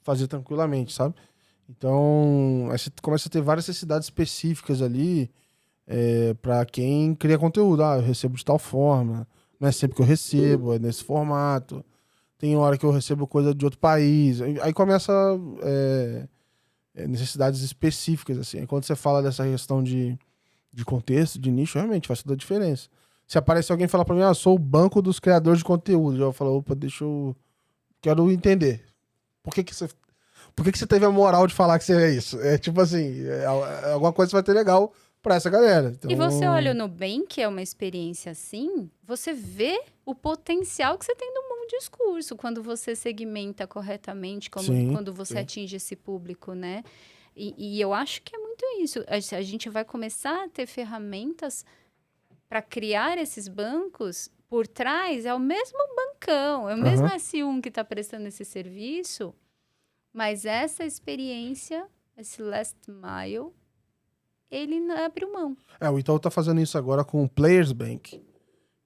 fazer tranquilamente, sabe? Então, aí você começa a ter várias necessidades específicas ali para quem cria conteúdo. Eu recebo de tal forma. Não é sempre que eu recebo, é nesse formato. Tem hora que eu recebo coisa de outro país. Aí começa necessidades específicas, assim. Aí quando você fala dessa questão de contexto, de nicho, realmente faz toda a diferença. Se aparecer alguém e falar pra mim, sou o banco dos criadores de conteúdo, eu falo, opa, quero entender. Por que você teve a moral de falar que você é isso? É tipo assim, alguma coisa que vai ter legal pra essa galera. Então... E você olha o Nubank, que é uma experiência assim, você vê o potencial que você tem no bom discurso, quando você segmenta corretamente, quando você atinge esse público, né? E eu acho que é muito isso. A gente vai começar a ter ferramentas para criar esses bancos. Por trás é o mesmo bancão, é o mesmo S1 que está prestando esse serviço, mas essa experiência, esse last mile, ele não abriu mão. O Itaú tá fazendo isso agora com o Players Bank,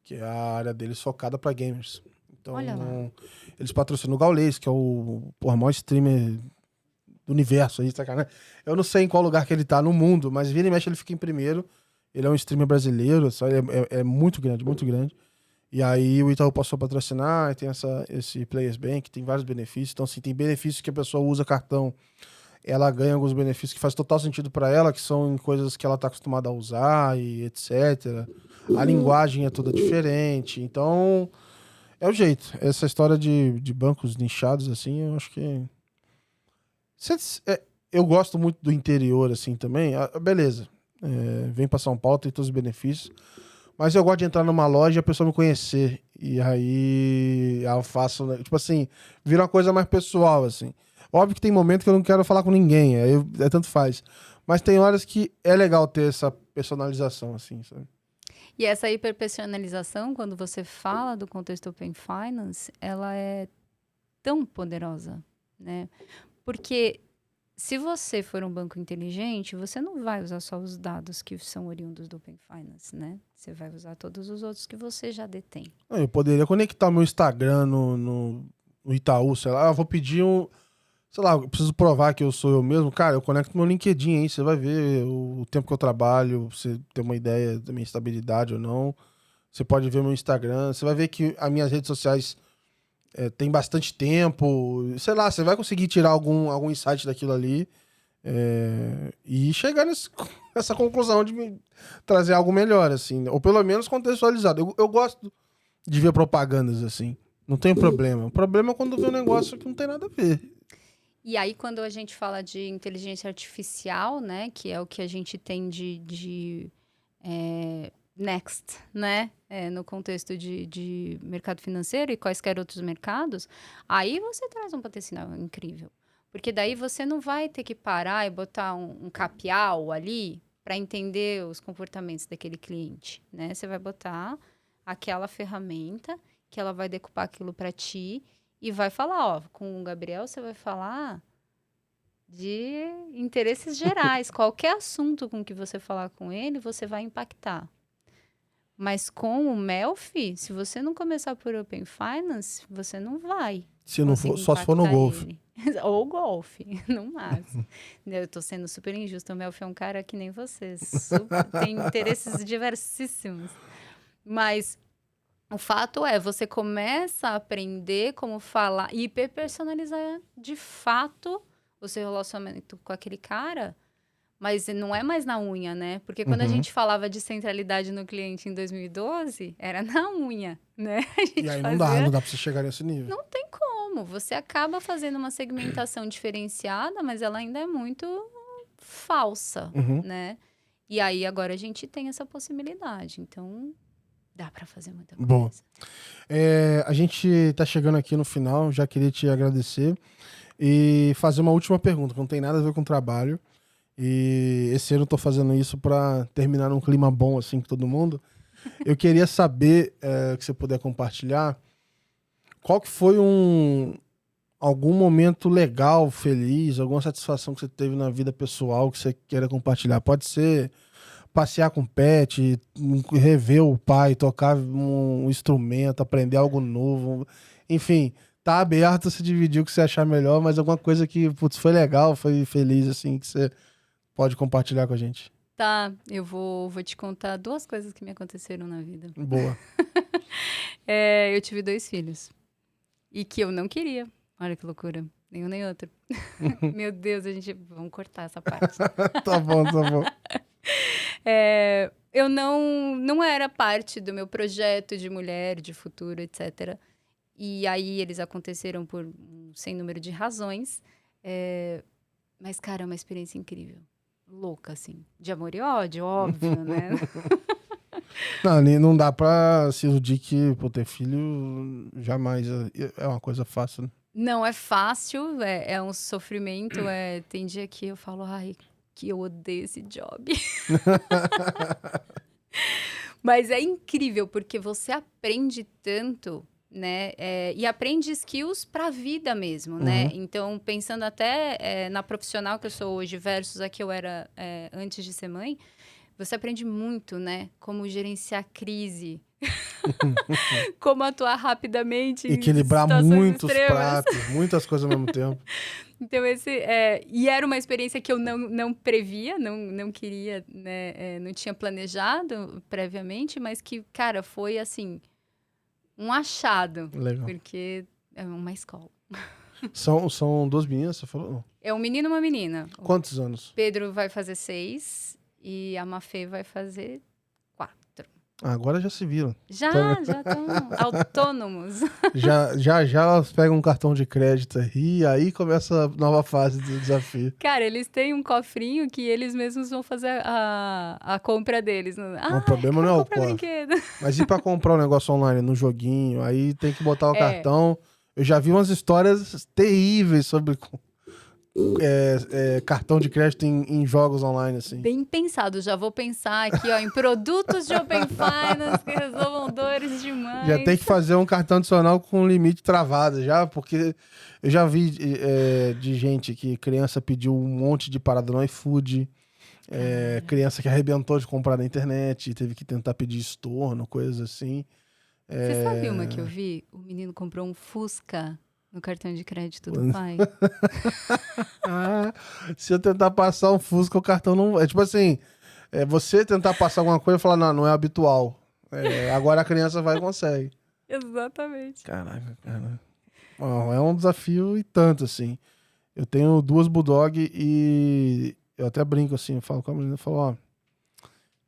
que é a área deles focada para gamers. Então, olha lá. Eles patrocinam o Gaules, que é o maior streamer do universo aí, sacanagem. Eu não sei em qual lugar que ele tá no mundo, mas vira e mexe ele fica em primeiro. Ele é um streamer brasileiro, sabe? É muito grande, muito grande. E aí o Itaú passou a patrocinar, tem esse Players Bank, tem vários benefícios. Então, assim, tem benefícios que a pessoa usa cartão, ela ganha alguns benefícios que faz total sentido para ela, que são em coisas que ela tá acostumada a usar e etc. A linguagem é toda diferente. Então, é o jeito. Essa história de bancos nichados, assim, eu acho que... Eu gosto muito do interior, assim, também. Beleza. Vem para São Paulo, tem todos os benefícios. Mas eu gosto de entrar numa loja e a pessoa me conhecer. E aí eu faço, né? Tipo assim, vira uma coisa mais pessoal, assim. Óbvio que tem momento que eu não quero falar com ninguém, aí tanto faz. Mas tem horas que é legal ter essa personalização, assim, sabe? E essa hiperpersonalização, quando você fala do contexto Open Finance, ela é tão poderosa, né? Porque se você for um banco inteligente, você não vai usar só os dados que são oriundos do Open Finance, né? Você vai usar todos os outros que você já detém. Eu poderia conectar o meu Instagram no Itaú, sei lá, eu vou pedir sei lá, eu preciso provar que eu sou eu mesmo. Cara, eu conecto meu LinkedIn aí, você vai ver o tempo que eu trabalho, você ter uma ideia da minha estabilidade ou não. Você pode ver meu Instagram, você vai ver que as minhas redes sociais tem bastante tempo. Sei lá, você vai conseguir tirar algum insight daquilo ali e chegar nessa conclusão de me trazer algo melhor, assim. Ou pelo menos contextualizado. Eu gosto de ver propagandas, assim. Não tem problema. O problema é quando vê um negócio que não tem nada a ver. E aí, quando a gente fala de inteligência artificial, né, que é o que a gente tem de next, né, no contexto de mercado financeiro e quaisquer outros mercados, aí você traz um potencial incrível. Porque daí você não vai ter que parar e botar um capial ali para entender os comportamentos daquele cliente, né? Você vai botar aquela ferramenta que ela vai decupar aquilo para ti e vai falar, com o Gabriel você vai falar de interesses gerais. Qualquer assunto com que você falar com ele, você vai impactar. Mas com o Melfi, se você não começar por Open Finance, você não vai. Se não for, só se for no golfe. Ou golfe, no máximo. Eu tô sendo super injusta. O Melfi é um cara que nem você. Tem interesses diversíssimos. Mas O fato é, você começa a aprender como falar e hiperpersonalizar de fato o seu relacionamento com aquele cara, mas não é mais na unha, né? Porque quando a Uhum. gente falava de centralidade no cliente em 2012, era na unha, né? A E gente aí fazia... não dá pra você chegar nesse nível. Não tem como. Você acaba fazendo uma segmentação diferenciada, mas ela ainda é muito falsa, Uhum. né? E aí agora a gente tem essa possibilidade. Então, dá pra fazer muita Boa. coisa. A gente tá chegando aqui no final, já queria te agradecer e fazer uma última pergunta, que não tem nada a ver com o trabalho. E esse ano eu tô fazendo isso pra terminar num clima bom, assim, com todo mundo. Eu queria saber, que você puder compartilhar, qual que foi algum momento legal, feliz, alguma satisfação que você teve na vida pessoal que você queira compartilhar. Pode ser passear com o pet, rever o pai, tocar um instrumento, aprender algo novo. Enfim, tá aberto a se dividir o que você achar melhor, mas alguma coisa que, putz, foi legal, foi feliz, assim, que você pode compartilhar com a gente. Tá, eu vou te contar 2 coisas que me aconteceram na vida. Boa. Eu tive 2 filhos. E que eu não queria. Olha que loucura. Nenhum nem outro. Meu Deus, vamos cortar essa parte. Tá bom, tá bom. Eu não era parte do meu projeto de mulher, de futuro, etc. E aí eles aconteceram por um sem número de razões. Mas, cara, é uma experiência incrível. Louca, assim. De amor e ódio, óbvio, né? Não dá pra se iludir que, pô, ter filho jamais é uma coisa fácil, né? Não é fácil, é um sofrimento. Tem dia que eu falo, ai, que eu odeio esse job. Mas é incrível, porque você aprende tanto, né? E aprende skills pra vida mesmo, né? Uhum. Então, pensando até na profissional que eu sou hoje versus a que eu era antes de ser mãe, você aprende muito, né? Como gerenciar crise, como atuar rapidamente em Equilibrar situações muitos extremas. pratos, muitas coisas ao mesmo tempo. Então, e era uma experiência que eu não previa, não queria, né? Não tinha planejado previamente, mas que, cara, foi assim, um achado, Legal. porque é uma escola. São 2 meninas, você falou? É um menino e uma menina. O Quantos anos? Pedro vai fazer 6 e a Mafê vai fazer 4. Agora já se viram. Já estão autônomos. Já elas pegam um cartão de crédito e aí começa a nova fase do desafio. Cara, eles têm um cofrinho que eles mesmos vão fazer a compra deles. O problema não é o comprar cofre. brinquedo. Mas e pra comprar um negócio online, no joguinho? Aí tem que botar o cartão. Eu já vi umas histórias terríveis sobre cartão de crédito em jogos online, assim. Bem pensado. Já vou pensar aqui, ó, em produtos de Open Finance que resolvam dores demais. Já tem que fazer um cartão adicional com limite travado já, porque eu já vi de gente que criança pediu um monte de parada no iFood, criança que arrebentou de comprar na internet, teve que tentar pedir estorno, coisas assim. Você sabe uma que eu vi? O menino comprou um Fusca no cartão de crédito do pai. Se eu tentar passar um Fusca, o cartão não... É tipo assim, você tentar passar alguma coisa e falar, não é habitual. Agora a criança vai e consegue. Exatamente. Caraca, cara. Bom, é um desafio e tanto, assim. Eu tenho 2 Bulldog e eu até brinco assim, eu falo com a menina, eu falo, ó,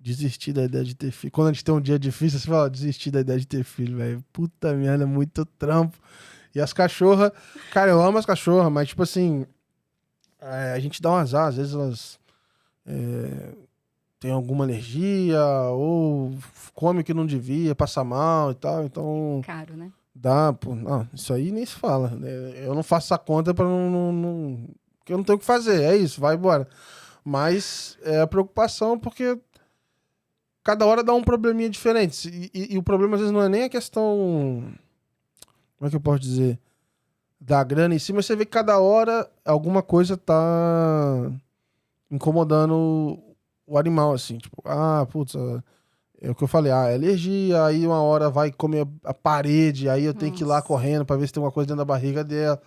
desistir da ideia de ter filho. Quando a gente tem um dia difícil, você fala, ó, desistir da ideia de ter filho, velho. Puta merda, é muito trampo. E as cachorras, cara, eu amo as cachorras, mas tipo assim, a gente dá um azar, às vezes elas têm alguma alergia ou come o que não devia, passa mal e tal, então Caro, né? dá, pô, não, isso aí nem se fala, né? Eu não faço essa conta pra não, porque eu não tenho o que fazer, é isso, vai embora. Mas é a preocupação porque cada hora dá um probleminha diferente. E o problema às vezes não é nem a questão, como é que eu posso dizer, da grana em si, mas você vê que cada hora alguma coisa tá incomodando o animal, assim, tipo, putz, é o que eu falei, é alergia, aí uma hora vai comer a parede, aí eu tenho que ir lá Nossa. correndo pra ver se tem alguma coisa dentro da barriga dela.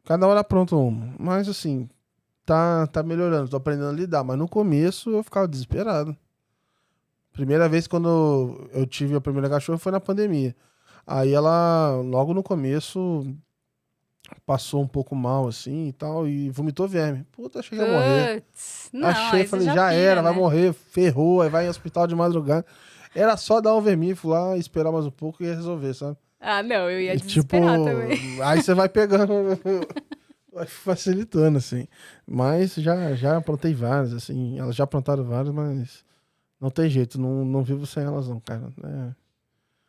Cada hora pronto uma. Mas assim, tá melhorando, tô aprendendo a lidar, mas no começo eu ficava desesperado. Primeira vez quando eu tive a primeira cachorra foi na pandemia. Aí ela, logo no começo, passou um pouco mal, assim, e tal, e vomitou verme. Puta, achei que ia morrer. Putz, não, Achei, aí você falei, já pira, era, vai né? morrer, ferrou, aí vai em hospital de madrugada. Era só dar um vermífugo lá, esperar mais um pouco e ia resolver, sabe? Ah, não, eu ia E tipo, desesperar também. aí você vai pegando, vai facilitando, assim. Mas já plantei várias, assim, elas já plantaram várias, mas não tem jeito, não vivo sem elas não, cara.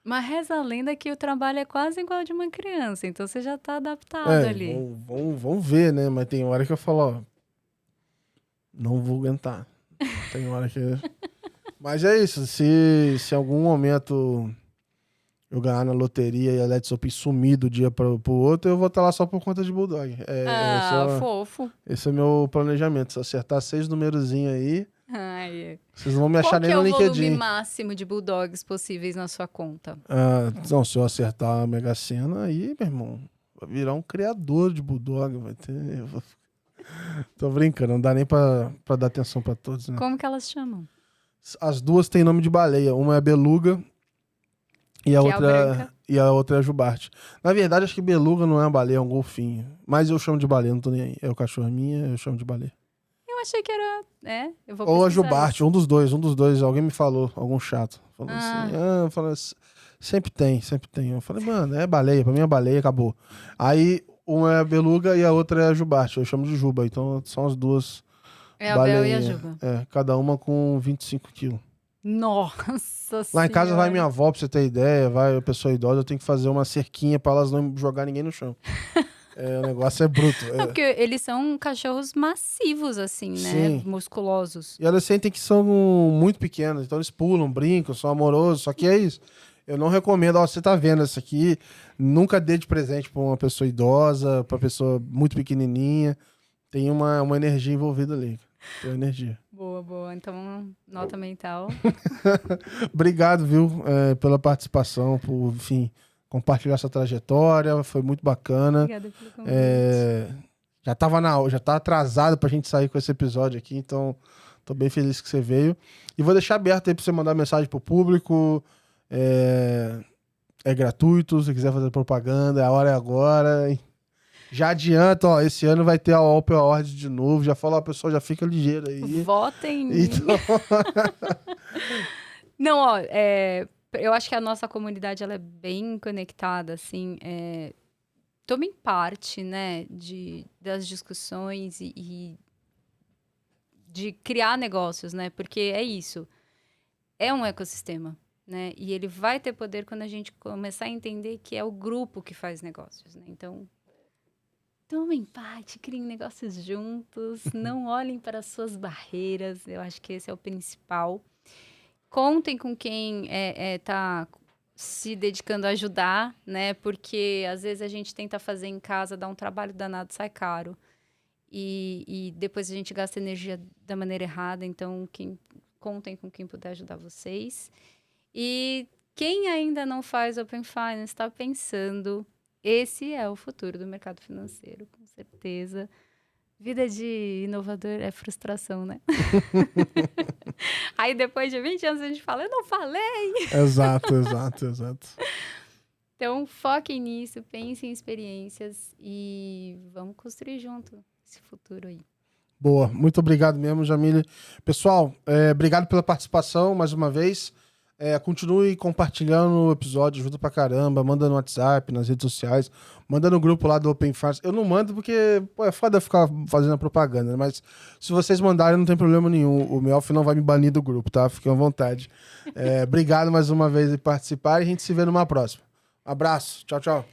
Mas reza a lenda que o trabalho é quase igual ao de uma criança, então você já tá adaptado ali. Vamos ver, né? Mas tem hora que eu falo, ó, não vou aguentar. Tem hora que... Mas é isso, se em algum momento eu ganhar na loteria e a Let's Open sumir do dia pro outro, eu vou estar lá só por conta de Bulldog. Fofo. Esse é o meu planejamento. Se eu acertar 6 numerozinhos aí, Ai, vocês não vão me qual achar que nem é no o volume LinkedIn. máximo de Bulldogs possíveis na sua conta? Não, se eu acertar a Mega Sena, aí, meu irmão, vai virar um criador de Bulldog. Vai ter... Tô brincando, não dá nem pra dar atenção pra todos, né? Como que elas chamam? As duas têm nome de baleia. Uma é Beluga e a Que é a outra branca. e a outra é a Jubarte. Na verdade, acho que Beluga não é uma baleia, é um golfinho. Mas eu chamo de baleia, não tô nem aí. É o cachorro minha, eu chamo de baleia. Eu achei que era... eu vou Ou a pesquisar Jubarte, isso. um dos dois. Alguém me falou, algum chato. Falou assim, eu falei, sempre tem. Eu falei, mano, é baleia, pra mim é baleia, acabou. Aí, uma é a Beluga e a outra é a Jubarte. Eu chamo de Juba, então são as duas É a Bel e a baleinhas. Juba. Cada uma com 25 quilos. Nossa Lá em casa vai Senhora. minha avó, pra você ter ideia, vai a pessoa idosa, eu tenho que fazer uma cerquinha pra elas não jogar ninguém no chão. O negócio é bruto. Não, porque eles são cachorros massivos, assim, né? Sim. Musculosos. E elas sentem que são muito pequenas, então eles pulam, brincam, são amorosos, só que é isso. Eu não recomendo, ó, você tá vendo isso aqui, nunca dê de presente pra uma pessoa idosa, pra pessoa muito pequenininha. Tem uma energia envolvida ali. Tem uma energia. Boa. Então, nota mental. Obrigado, viu, pela participação, por, enfim, compartilhar essa trajetória, foi muito bacana. Obrigada pelo convite. Já tá atrasado pra gente sair com esse episódio aqui, então tô bem feliz que você veio. E vou deixar aberto aí pra você mandar mensagem pro público. É gratuito, se quiser fazer propaganda, a hora é agora. Já adianta, ó, esse ano vai ter a Open Awards de novo. Já fala, ó, pessoal, já fica ligeiro aí. Votem em mim. Então... Não, ó, eu acho que a nossa comunidade ela é bem conectada, assim. Tomem parte, né, das discussões e de criar negócios, né? Porque é isso. É um ecossistema, né? E ele vai ter poder quando a gente começar a entender que é o grupo que faz negócios, né? Então, tomem parte, criem negócios juntos, não olhem para as suas barreiras. Eu acho que esse é o principal. Contem com quem está se dedicando a ajudar, né? Porque às vezes a gente tenta fazer em casa, dá um trabalho danado, sai caro. E depois a gente gasta energia da maneira errada. Então, contem com quem puder ajudar vocês. E quem ainda não faz Open Finance, está pensando, esse é o futuro do mercado financeiro, com certeza. Vida de inovador é frustração, né? Aí depois de 20 anos a gente fala, eu não falei! Exato. Então, foquem nisso, pensem em experiências e vamos construir junto esse futuro aí. Boa, muito obrigado mesmo, Jamile. Pessoal, obrigado pela participação mais uma vez. Continue compartilhando o episódio, ajuda pra caramba, manda no WhatsApp, nas redes sociais, manda no grupo lá do Open Finance. Eu não mando porque é foda ficar fazendo a propaganda, né? Mas se vocês mandarem não tem problema nenhum, o Melf não vai me banir do grupo, tá? Fiquem à vontade. Obrigado mais uma vez por participar e a gente se vê numa próxima. Abraço, tchau. Tchau.